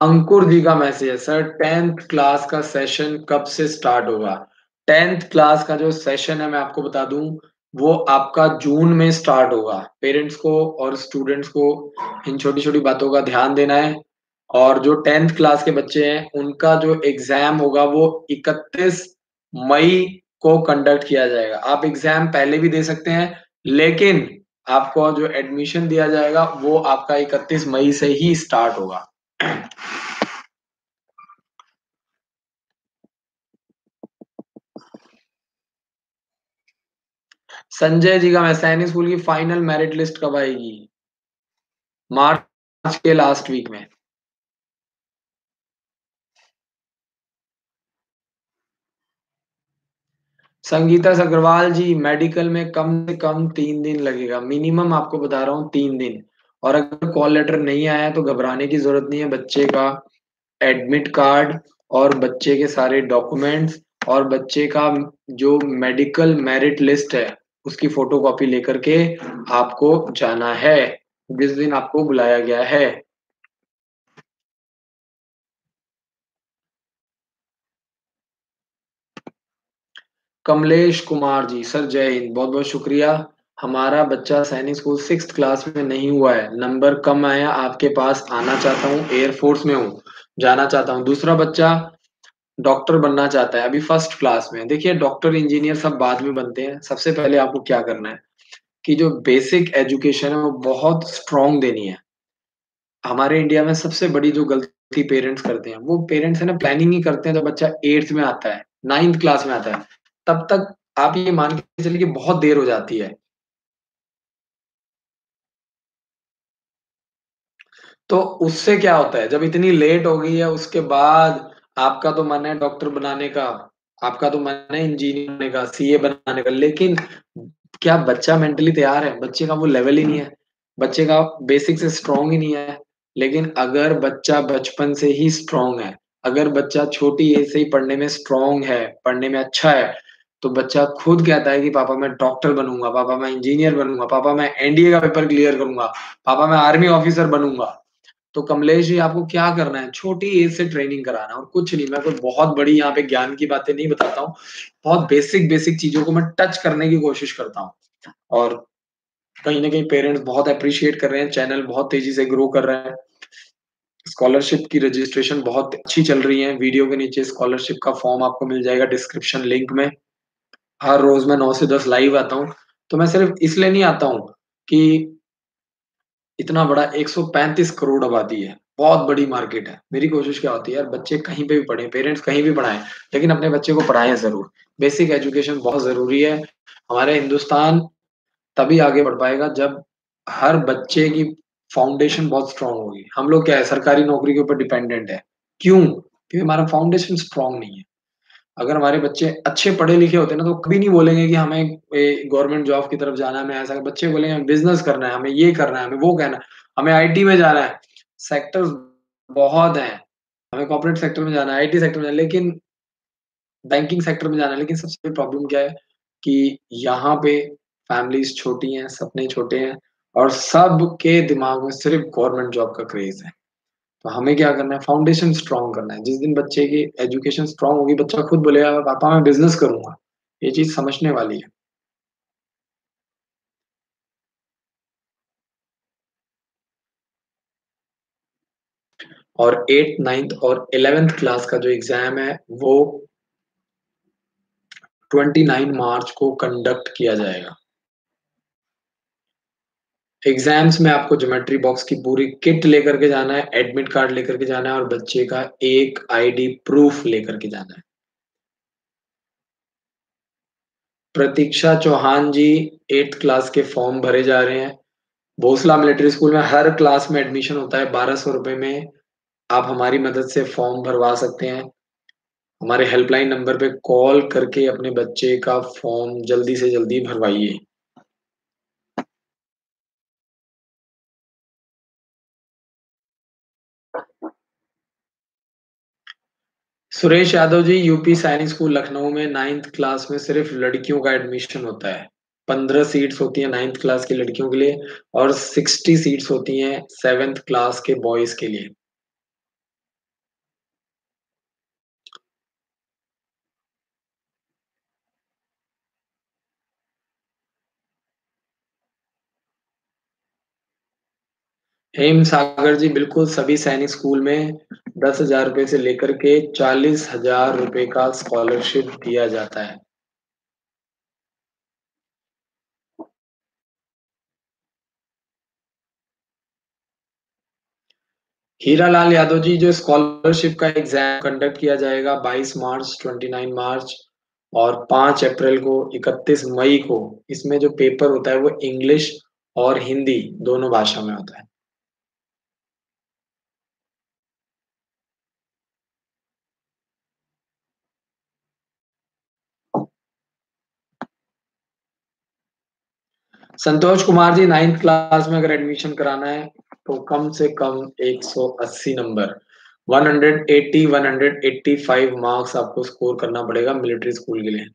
अंकुर जी का मैसेज है, सर 10th क्लास का सेशन कब से स्टार्ट होगा? 10th क्लास का जो सेशन है मैं आपको बता दूं, वो आपका जून में स्टार्ट होगा। पेरेंट्स को और स्टूडेंट्स को इन छोटी-छोटी बातों का ध्यान देना है। और जो 10th क्लास के बच्चे हैं, उनका जो एग्ज़ाम होगा वो 31 मई को कंडक्ट किया जाएगा। आप एग्ज़ाम पहले भी दे सकते हैं, लेकिन आपको जो एडमिशन दिया जाएगा वो आपका 31 मई से ही स्टार्ट होगा। संजय जी का मैं सैनिक स्कूल की फाइनल मेरिट लिस्ट कब आएगी? मार्च के लास्ट वीक में। संगीता अग्रवाल जी, मेडिकल में कम से कम 3 दिन लगेगा, मिनिमम आपको बता रहा हूँ 3 दिन। और अगर कॉल लेटर नहीं आया तो घबराने की जरूरत नहीं है। बच्चे का एडमिट कार्ड और बच्चे के सारे डॉक्यूमेंट्स और बच्चे का जो मेडिकल मेरिट लिस्ट है उसकी फोटोकॉपी लेकर के आपको जाना है जिस दिन आपको बुलाया गया है। कमलेश कुमार जी, सर जय हिंद, बहुत बहुत शुक्रिया। हमारा बच्चा सैनिक स्कूल 6th क्लास में नहीं हुआ है, नंबर कम आया, आपके पास आना चाहता हूँ, एयरफोर्स में हूँ, जाना चाहता हूँ। दूसरा बच्चा डॉक्टर बनना चाहता है, अभी 1st क्लास में है। देखिए, डॉक्टर इंजीनियर सब बाद में बनते हैं। सबसे पहले आपको क्या करना है कि जो बेसिक एजुकेशन है वो बहुत स्ट्रांग देनी है। हमारे इंडिया में सबसे बड़ी जो गलती पेरेंट्स करते हैं, वो पेरेंट्स है ना, प्लानिंग ही करते हैं जब बच्चा 8th में आता है, 9th क्लास में आता है, तब तक आप ये मान के चलिए कि बहुत देर हो जाती है। तो उससे क्या होता है, जब इतनी लेट हो गई है उसके बाद आपका तो मन है डॉक्टर बनाने का, आपका तो मन है इंजीनियर बनने का, सीए बनाने का, लेकिन क्या बच्चा मेंटली तैयार है? बच्चे का वो लेवल ही नहीं है, बच्चे का बेसिक से स्ट्रांग ही नहीं है। लेकिन अगर बच्चा बचपन से ही स्ट्रांग है, अगर बच्चा छोटी एज से ही पढ़ने में स्ट्रांग है, पढ़ने में अच्छा है, तो बच्चा खुद कहता है कि पापा मैं डॉक्टर बनूंगा, पापा मैं इंजीनियर बनूंगा, पापा मैं एनडीए का पेपर क्लियर करूंगा, पापा मैं आर्मी ऑफिसर बनूंगा। तो कमलेश जी, आपको क्या करना है, छोटी एज से ट्रेनिंग कराना है और कुछ नहीं। मैं कोई बहुत बड़ी यहाँ पे ज्ञान की बातें नहीं बताता हूँ, बहुत बेसिक बेसिक चीजों को मैं टच करने की कोशिश करता हूँ। और कहीं ना कहीं पेरेंट्स बहुत अप्रिशिएट कर रहे हैं, चैनल बहुत तेजी से ग्रो कर रहे हैं। स्कॉलरशिप की रजिस्ट्रेशन बहुत अच्छी चल रही है। वीडियो के नीचे स्कॉलरशिप का फॉर्म आपको मिल जाएगा डिस्क्रिप्शन लिंक में। हर रोज मैं 9 से 10 लाइव आता हूँ। तो मैं सिर्फ इसलिए नहीं आता हूँ कि इतना बड़ा 135 करोड़ आबादी है, बहुत बड़ी मार्केट है। मेरी कोशिश क्या होती है यार, बच्चे कहीं पे भी पढ़ें, पेरेंट्स कहीं भी पढ़ाएं, लेकिन अपने बच्चे को पढ़ाएं जरूर। बेसिक एजुकेशन बहुत जरूरी है। हमारे हिंदुस्तान तभी आगे बढ़ पाएगा जब हर बच्चे की फाउंडेशन बहुत स्ट्रांग होगी। हम लोग क्या है, सरकारी नौकरी के ऊपर डिपेंडेंट है। क्यों? क्योंकि हमारा फाउंडेशन स्ट्रांग नहीं है। अगर हमारे बच्चे अच्छे पढ़े लिखे होते ना, तो कभी नहीं बोलेंगे कि हमें गवर्नमेंट जॉब की तरफ जाना है, हमें ऐसा। बच्चे बोलेंगे हमें बिजनेस करना है, हमें ये करना है, हमें वो करना है, हमें आईटी में जाना है। सेक्टर्स बहुत हैं, हमें कॉर्पोरेट सेक्टर में जाना है, आईटी सेक्टर में जाना है, लेकिन बैंकिंग सेक्टर में जाना है। लेकिन सबसे बड़ी प्रॉब्लम क्या है कि यहाँ पे फैमिलीज छोटी हैं, सपने छोटे हैं, और सबके दिमाग में सिर्फ गवर्नमेंट जॉब का क्रेज है। तो हमें क्या करना है, फाउंडेशन स्ट्रांग करना है। जिस दिन बच्चे की एजुकेशन स्ट्रांग होगी, बच्चा खुद बोलेगा पापा मैं बिजनेस करूंगा। ये चीज समझने वाली है। और 8th 9th और 11th क्लास का जो एग्जाम है वो 29 मार्च को कंडक्ट किया जाएगा। एग्जाम्स में आपको ज्योमेट्री बॉक्स की पूरी किट लेकर के जाना है, एडमिट कार्ड लेकर के जाना है और बच्चे का एक आईडी प्रूफ लेकर के जाना है। प्रतीक्षा चौहान जी, 8th क्लास के फॉर्म भरे जा रहे हैं। भोसला मिलिट्री स्कूल में हर क्लास में एडमिशन होता है 1200 रुपए में। आप हमारी मदद से फॉर्म भरवा सकते हैं। हमारे हेल्पलाइन नंबर पे कॉल करके अपने बच्चे का फॉर्म जल्दी से जल्दी भरवाइए। सुरेश यादव जी, यूपी सैनिक स्कूल लखनऊ में 9th क्लास में सिर्फ लड़कियों का एडमिशन होता है। 15 सीट्स होती हैं 9th क्लास की लड़कियों के लिए और 60 सीट्स होती हैं 7th क्लास के बॉयज के लिए। हेम सागर जी, बिल्कुल सभी सैनिक स्कूल में 10,000 रुपए से लेकर के 40,000 रुपए का स्कॉलरशिप दिया जाता है। हीरालाल यादव जी, जो स्कॉलरशिप का एग्जाम कंडक्ट किया जाएगा 22 मार्च, 29 मार्च और 5 अप्रैल को, 31 मई को, इसमें जो पेपर होता है वो इंग्लिश और हिंदी दोनों भाषा में होता है। संतोष कुमार जी, 9th क्लास में अगर एडमिशन कराना है तो कम से कम 180 नंबर, 180 185 मार्क्स आपको स्कोर करना पड़ेगा मिलिट्री स्कूल के लिए।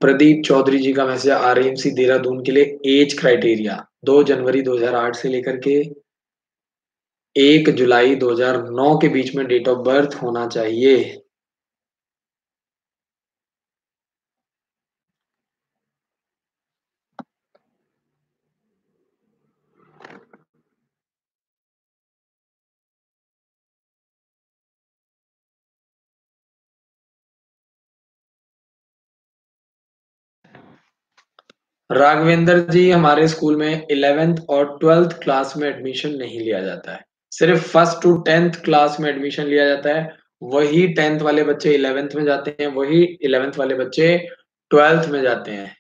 प्रदीप चौधरी जी का मैसेज, आरएमसी देहरादून के लिए एज क्राइटेरिया 2 जनवरी 2008 से लेकर के 1 जुलाई 2009 के बीच में डेट ऑफ बर्थ होना चाहिए। राघवेंद्र जी, हमारे स्कूल में 11th और 12th क्लास में एडमिशन नहीं लिया जाता है। सिर्फ फर्स्ट टू 10th क्लास में एडमिशन लिया जाता है। वही 10th वाले बच्चे 11th में जाते हैं, वही 11th वाले बच्चे 12th में जाते हैं।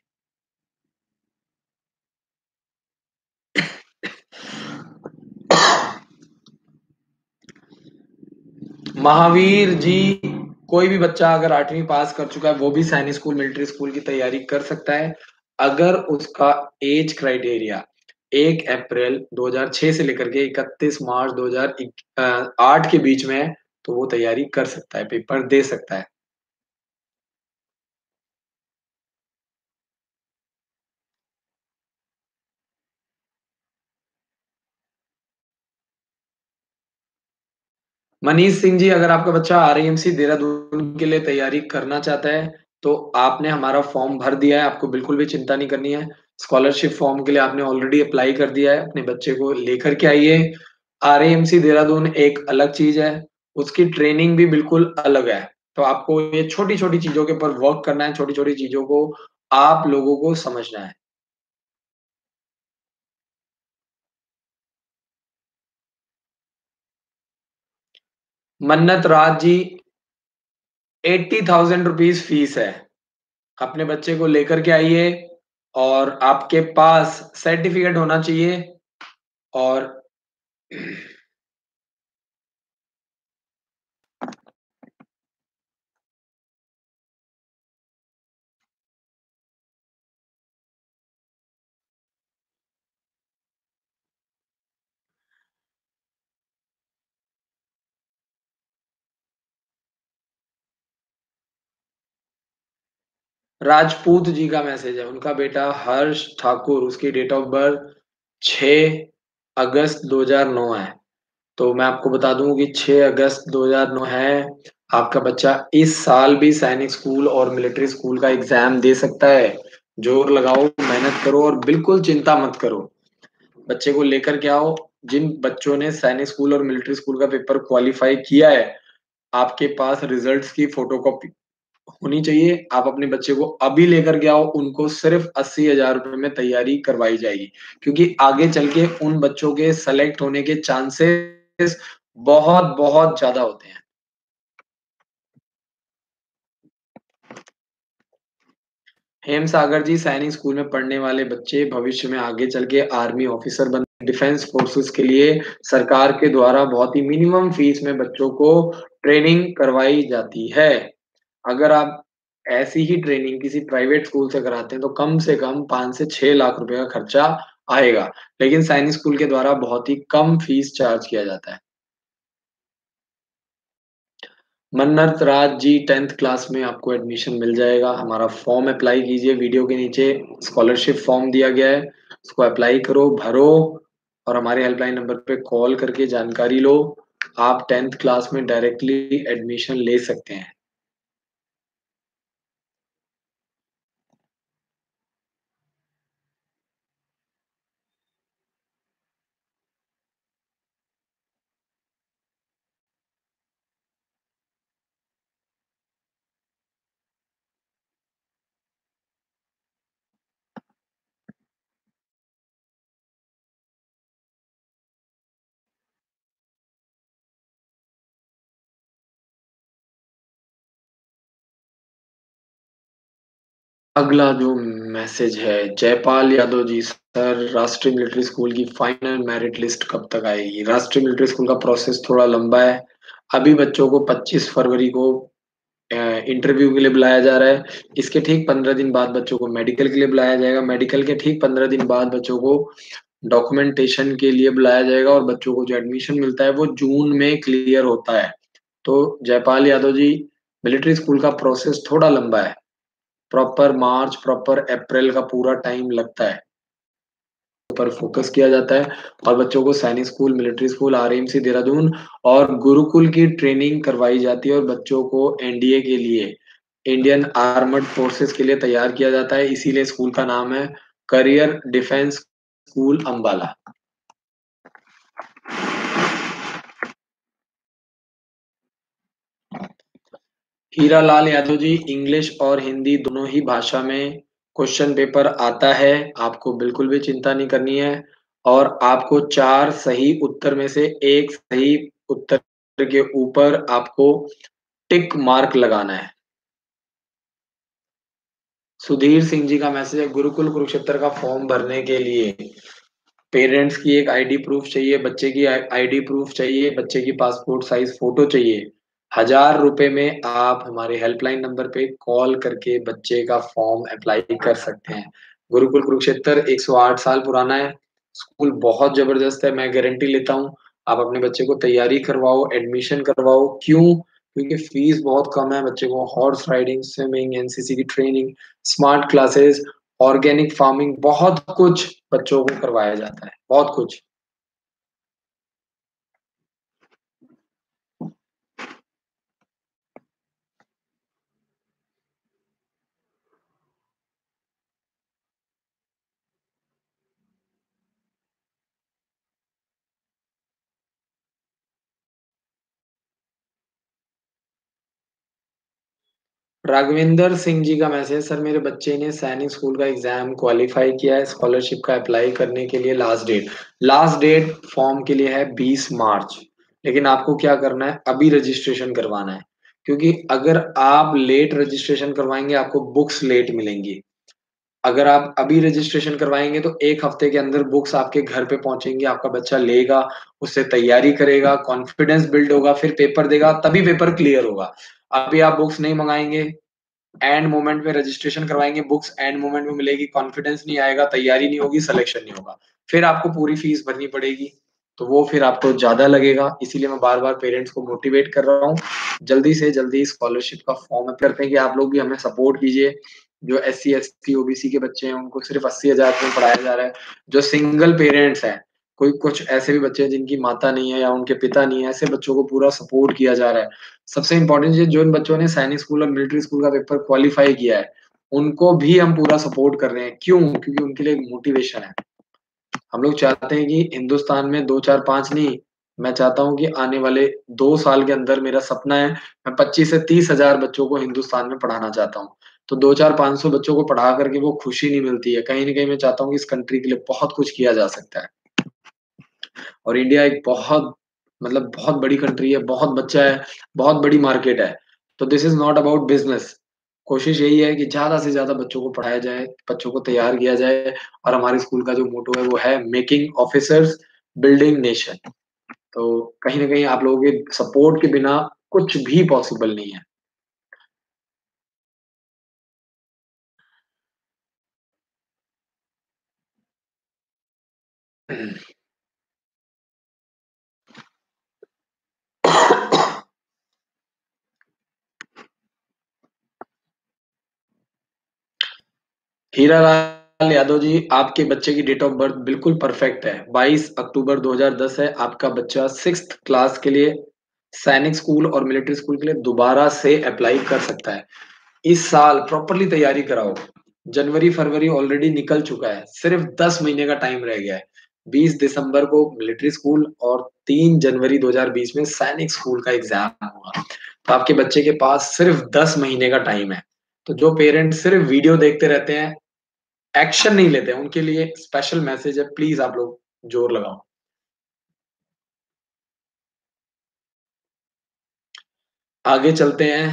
महावीर जी, कोई भी बच्चा अगर 8वीं पास कर चुका है वो भी सैनिक स्कूल मिलिट्री स्कूल की तैयारी कर सकता है, अगर उसका एज क्राइटेरिया 1 अप्रैल 2006 से लेकर के 31 मार्च 2008 के बीच में है, तो वो तैयारी कर सकता है, पेपर दे सकता है। मनीष सिंह जी, अगर आपका बच्चा आरईएमसी देहरादून के लिए तैयारी करना चाहता है तो आपने हमारा फॉर्म भर दिया है, आपको बिल्कुल भी चिंता नहीं करनी है। स्कॉलरशिप फॉर्म के लिए आपने ऑलरेडी अप्लाई कर दिया है, अपने बच्चे को लेकर के आइए। आरईएमसी देहरादून एक अलग चीज है, उसकी ट्रेनिंग भी बिल्कुल अलग है। तो आपको ये छोटी छोटी चीजों के ऊपर वर्क करना है, छोटी छोटी चीजों को आप लोगों को समझना है। मन्नत राज जी, 80,000 रुपीज फीस है। अपने बच्चे को लेकर के आइए और आपके पास सर्टिफिकेट होना चाहिए। और राजपूत जी का मैसेज है, उनका बेटा हर्ष ठाकुर, उसकी डेट ऑफ बर्थ 6 अगस्त 2009 है। तो मैं आपको बता दूं कि 6 अगस्त 2009 है, आपका बच्चा इस साल भी सैनिक स्कूल और मिलिट्री स्कूल का एग्जाम दे सकता है। जोर लगाओ, मेहनत करो और बिल्कुल चिंता मत करो। बच्चे को लेकर के आओ। जिन बच्चों ने सैनिक स्कूल और मिलिट्री स्कूल का पेपर क्वालिफाई किया है, आपके पास रिजल्ट्स की फोटोकॉपी होनी चाहिए। आप अपने बच्चे को अभी लेकर के आओ, उनको सिर्फ 80,000 रुपए में तैयारी करवाई जाएगी, क्योंकि आगे चल के उन बच्चों के सेलेक्ट होने के चांसेस बहुत बहुत ज्यादा होते हैं। हेम सागर जी, सैनिक स्कूल में पढ़ने वाले बच्चे भविष्य में आगे चल के आर्मी ऑफिसर बन, डिफेंस फोर्सेस के लिए सरकार के द्वारा बहुत ही मिनिमम फीस में बच्चों को ट्रेनिंग करवाई जाती है। अगर आप ऐसी ही ट्रेनिंग किसी प्राइवेट स्कूल से कराते हैं तो कम से कम 5 से 6 लाख रुपए का खर्चा आएगा, लेकिन सैनिक स्कूल के द्वारा बहुत ही कम फीस चार्ज किया जाता है। मन्नत राज जी, 10th क्लास में आपको एडमिशन मिल जाएगा। हमारा फॉर्म अप्लाई कीजिए, वीडियो के नीचे स्कॉलरशिप फॉर्म दिया गया है, उसको अप्लाई करो, भरो और हमारे हेल्पलाइन नंबर पे कॉल करके जानकारी लो। आप 10th क्लास में डायरेक्टली एडमिशन ले सकते हैं। अगला जो मैसेज है, जयपाल यादव जी सर, राष्ट्रीय मिलिट्री स्कूल की फाइनल मेरिट लिस्ट कब तक आएगी? राष्ट्रीय मिलिट्री स्कूल का प्रोसेस थोड़ा लंबा है। अभी बच्चों को 25 फरवरी को इंटरव्यू के लिए बुलाया जा रहा है। इसके ठीक 15 दिन बाद बच्चों को मेडिकल के लिए बुलाया जाएगा। मेडिकल के ठीक 15 दिन बाद बच्चों को डॉक्यूमेंटेशन के लिए बुलाया जाएगा और बच्चों को जो एडमिशन मिलता है वो जून में क्लियर होता है। तो जयपाल यादव जी, मिलिट्री स्कूल का प्रोसेस थोड़ा लंबा है। प्रॉपर मार्च, प्रॉपर अप्रैल का पूरा टाइम लगता है, पर फोकस किया जाता है और बच्चों को सैनिक school, military school, RMC Dehradun और गुरुकुल की ट्रेनिंग करवाई जाती है और बच्चों को एनडीए के लिए, इंडियन आर्मड फोर्सेस के लिए तैयार किया जाता है। इसीलिए स्कूल का नाम है career defence school Ambala. Hiralal Yadav ji, English और हिंदी दोनों ही भाषा में क्वेश्चन पेपर आता है, आपको बिल्कुल भी चिंता नहीं करनी है। और आपको 4 सही उत्तर में से एक सही उत्तर के ऊपर आपको टिक मार्क लगाना है। सुधीर सिंह जी का मैसेज है, गुरुकुल कुरुक्षेत्र का फॉर्म भरने के लिए पेरेंट्स की एक आईडी प्रूफ चाहिए, बच्चे की आईडी प्रूफ चाहिए, बच्चे की पासपोर्ट साइज फोटो चाहिए। 1000 रुपए में आप हमारे हेल्पलाइन नंबर पे कॉल करके बच्चे का फॉर्म अप्लाई कर सकते हैं। गुरुकुल कुरुक्षेत्र 108 साल पुराना है, स्कूल बहुत जबरदस्त है, मैं गारंटी लेता हूँ। आप अपने बच्चे को तैयारी करवाओ, एडमिशन करवाओ। क्यों? क्योंकि फीस बहुत कम है। बच्चे को हॉर्स राइडिंग, स्विमिंग, एनसीसी की training, smart classes, organic farming, बहुत कुछ बच्चों को करवाया जाता है, बहुत कुछ। राघवेंद्र सिंह जी का मैसेज, सर मेरे बच्चे ने सैनिक स्कूल का एग्जाम क्वालिफाई किया है, स्कॉलरशिप का अप्लाई करने के लिए लास्ट डेट फॉर्म के लिए है 20 मार्च। लेकिन आपको क्या करना है, अभी रजिस्ट्रेशन करवाना है। क्योंकि अगर आप लेट रजिस्ट्रेशन करवाएंगे आपको बुक्स लेट मिलेंगी। अगर आप अभी रजिस्ट्रेशन करवाएंगे तो 1 हफ्ते के अंदर बुक्स आपके घर पे पहुंचेंगी, आपका बच्चा लेगा, उससे तैयारी करेगा, कॉन्फिडेंस बिल्ड होगा, फिर पेपर देगा, तभी पेपर क्लियर होगा। अभी आप बुक्स नहीं मंगाएंगे, एंड मोमेंट में रजिस्ट्रेशन करवाएंगे, बुक्स एंड मोमेंट में मिलेगी, कॉन्फिडेंस नहीं आएगा, तैयारी नहीं होगी, सिलेक्शन नहीं होगा, फिर आपको पूरी फीस भरनी पड़ेगी। तो वो फिर आपको ज्यादा लगेगा। इसीलिए मैं बार बार पेरेंट्स को मोटिवेट कर रहा हूँ, जल्दी से जल्दी स्कॉलरशिप का फॉर्म अप्लाई करते हैं कि आप लोग भी हमें सपोर्ट कीजिए। जो SC ST OBC के बच्चे हैं उनको सिर्फ 80,000 में पढ़ाया जा रहा है। जो सिंगल पेरेंट्स हैं, कोई कुछ ऐसे भी बच्चे हैं जिनकी माता नहीं है या उनके पिता नहीं है, ऐसे बच्चों को पूरा सपोर्ट किया जा रहा है। सबसे इम्पोर्टेंट चीज़, जो इन बच्चों ने सैनिक स्कूल और मिलिट्री स्कूल का पेपर क्वालिफाई किया है, उनको भी हम पूरा सपोर्ट कर रहे हैं। क्यों? क्योंकि उनके लिए एक मोटिवेशन है। हम लोग चाहते हैं कि हिंदुस्तान में 2, 4, 5 नहीं, मैं चाहता हूँ कि आने वाले 2 साल के अंदर, मेरा सपना है, मैं 25 से 30 हजार बच्चों को हिंदुस्तान में पढ़ाना चाहता हूँ। तो 2, 4, 500 बच्चों को पढ़ा करके वो खुशी नहीं मिलती है। कहीं न कहीं मैं चाहता हूँ कि इस कंट्री के लिए बहुत कुछ किया जा सकता है। और इंडिया एक बहुत, मतलब बहुत बड़ी कंट्री है, बहुत बच्चा है, बहुत बड़ी मार्केट है। तो this is not about business. कोशिश यही है कि ज्यादा से ज्यादा बच्चों को पढ़ाया जाए, बच्चों को तैयार किया जाए। और हमारे स्कूल का जो मोटो है वो है मेकिंग ऑफिसर्स, बिल्डिंग नेशन। तो कहीं ना कहीं आप लोगों के सपोर्ट के बिना कुछ भी पॉसिबल नहीं है। हीरालाल यादव जी, आपके बच्चे की डेट ऑफ बर्थ बिल्कुल परफेक्ट है, 22 अक्टूबर 2010 है। आपका बच्चा 6th क्लास के लिए सैनिक स्कूल और मिलिट्री स्कूल के लिए दोबारा से अप्लाई कर सकता है। इस साल प्रॉपरली तैयारी कराओ। जनवरी फरवरी ऑलरेडी निकल चुका है, सिर्फ 10 महीने का टाइम रह गया है। 20 दिसंबर को मिलिट्री स्कूल और 3 जनवरी 2020 में सैनिक स्कूल का एग्जाम होगा। तो आपके बच्चे के पास सिर्फ 10 महीने का टाइम है। तो जो पेरेंट्स सिर्फ वीडियो देखते रहते हैं, एक्शन नहीं लेते हैं, उनके लिए स्पेशल मैसेज है, प्लीज आप लोग जोर लगाओ। आगे चलते हैं।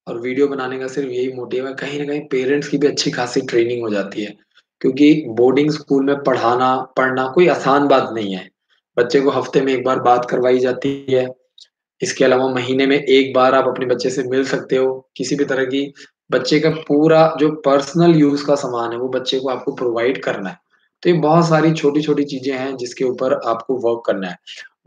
और वीडियो बनाने का सिर्फ यही मोटिव है, कहीं न कहीं पेरेंट्स की भी अच्छी खासी ट्रेनिंग हो जाती है। क्योंकि बोर्डिंग स्कूल में पढ़ना कोई आसान बात नहीं है। बच्चे को हफ्ते में 1 बार बात करवाई जाती है। इसके अलावा महीने में 1 बार आप अपने बच्चे से मिल सकते हो। किसी भी तरह की बच्चे का पूरा जो पर्सनल यूज़ का सामान है, वो बच्चे को आपको प्रोवाइड करना है। तो ये बहुत सारी छोटी-छोटी चीज़ें हैं जिसके ऊपर आपको वर्क करना है।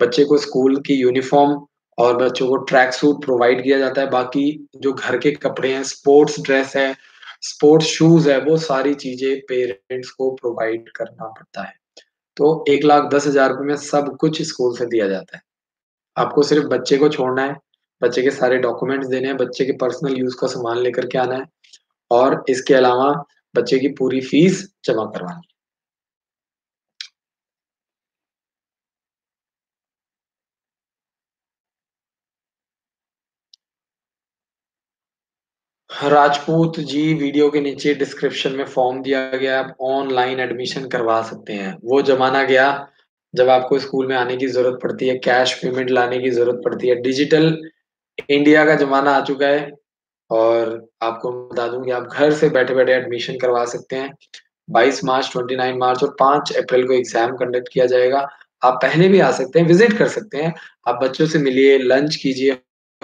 बच्चे को स्कूल की यूनिफ़ॉर्म और बच्चों को ट्रैक सूट प्रोवाइड किया जाता है। बाकी जो घर के कपड़े हैं, स्पोर्ट्स ड्रेस है, स्पोर्ट्स शूज़ है, वो सारी चीज़ें पेरेंट्स को प्रोवाइड करना पड़ता है। तो 1,10,000 रुपए में सब कुछ स्कूल से दिया जाता है। आपको सिर्फ़ बच्चे को छोड़ना है, बच्चे के सारे डॉक्यूमेंट्स देने हैं, बच्चे के पर्सनल यूज़ का सामान लेकर के आना है और इसके अलावा बच्चे की पूरी फ़ीस जमा करवानी है। राजपूत जी, वीडियो के नीचे डिस्क्रिप्शन में फ़ॉर्म दिया गया है, आप ऑनलाइन एडमिशन करवा सकते हैं। वो ज़माना गया, जब आपको स्कूल में आने की ज़रूरत पड़ती है, कैश पेमेंट लाने की ज़रूरत पड़ती है। डिजिटल इंडिया का ज़माना आ चुका है और आपको मैं बता दूँ कि आप घर से बैठे-बैठे एडमिशन करवा सकते हैं। 22 मार्च, 29 मार्च और 5 अप्रैल को एग्ज़ाम कंडक्ट किया जाएगा। आप पहले भी आ सकते हैं, विज़िट कर सकते हैं। आप बच्चों से मिलिए, लंच कीजिए,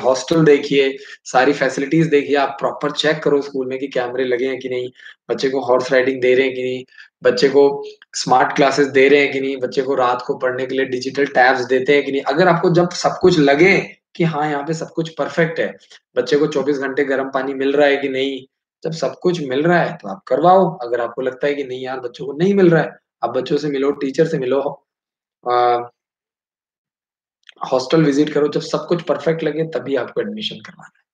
हॉस्टल देखिए, सारी फैसिलिटीज़ देखिए, आप प्रॉपर चेक करो स्कूल में कि कैमरे लगे हैं कि नहीं, बच्चे को हॉर्स राइडिंग दे रहे हैं कि नहीं, बच्चे को स्मार्ट क्लासेस दे रहे हैं कि नहीं, बच्चे को रात को पढ़ने के लिए डिजिटल टैब्स देते हैं कि नहीं। अगर आपको जब सब कुछ लगे कि हाँ, यहाँ पे सब कुछ परफ़ेक्ट है, बच्चे को 24 घंटे गर्म पानी मिल रहा है कि नहीं, जब सब कुछ मिल रहा है तो आप करवाओ। अगर आपको लगता है कि नहीं यार बच्चों को नहीं मिल रहा है, आप बच्चों से मिलो, टीचर से मिलो, अ, हॉस्टल विज़िट करो, जब सब कुछ परफेक्ट लगे तभी आपको एडमिशन करवाना है।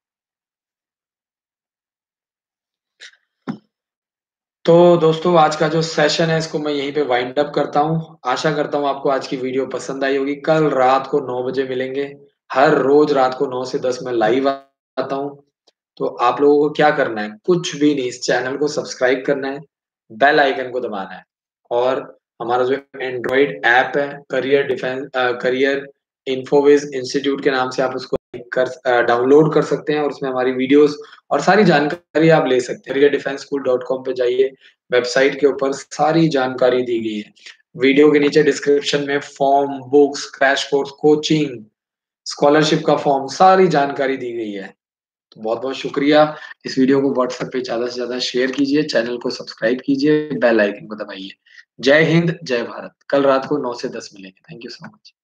तो दोस्तों आज का जो सेशन है इसको मैं यहीं पे वाइंड अप करता हूँ। आशा करता हूँ आपको आज की वीडियो पसंद आई होगी। कल रात को 9 बजे मिलेंगे। हर रोज़ रात को 9 से 10 मैं लाइव आता हूँ। तो आप लोगों को क्या करना है? कुछ भी नहीं, इस चैनल को सब्सक्राइब करना है, बेल आइकन को दबाना है और हमारा जो एंड्रॉइड ऐप है करियर इन्फोविज़ इंस्टीट्यूट के नाम से आप उसको डाउनलोड कर सकते हैं और उसमें हमारी वीडियोज़ और सारी जानकारी आप ले सकते हैं। careerdefenseschool.com पे जाइए, वेबसाइट के ऊपर सारी जानकारी दी गई है। वीडियो के नीचे डिस्क्रिप्शन में form, books, crash course, coaching, scholarship का फॉर्म, सारी जानकारी दी गई है। तो बहुत-बहुत शुक्रिया। इस वीडियो को व्हाट्सएप पे ज़्यादा से ज़्यादा शेयर कीजिए, चैनल को सब्सक्राइब कीजिए, बेल आइकन को दबाइए। जय हिंद, जय भारत। कल रात को 9 से 10 मिलेंगे। Thank you so much.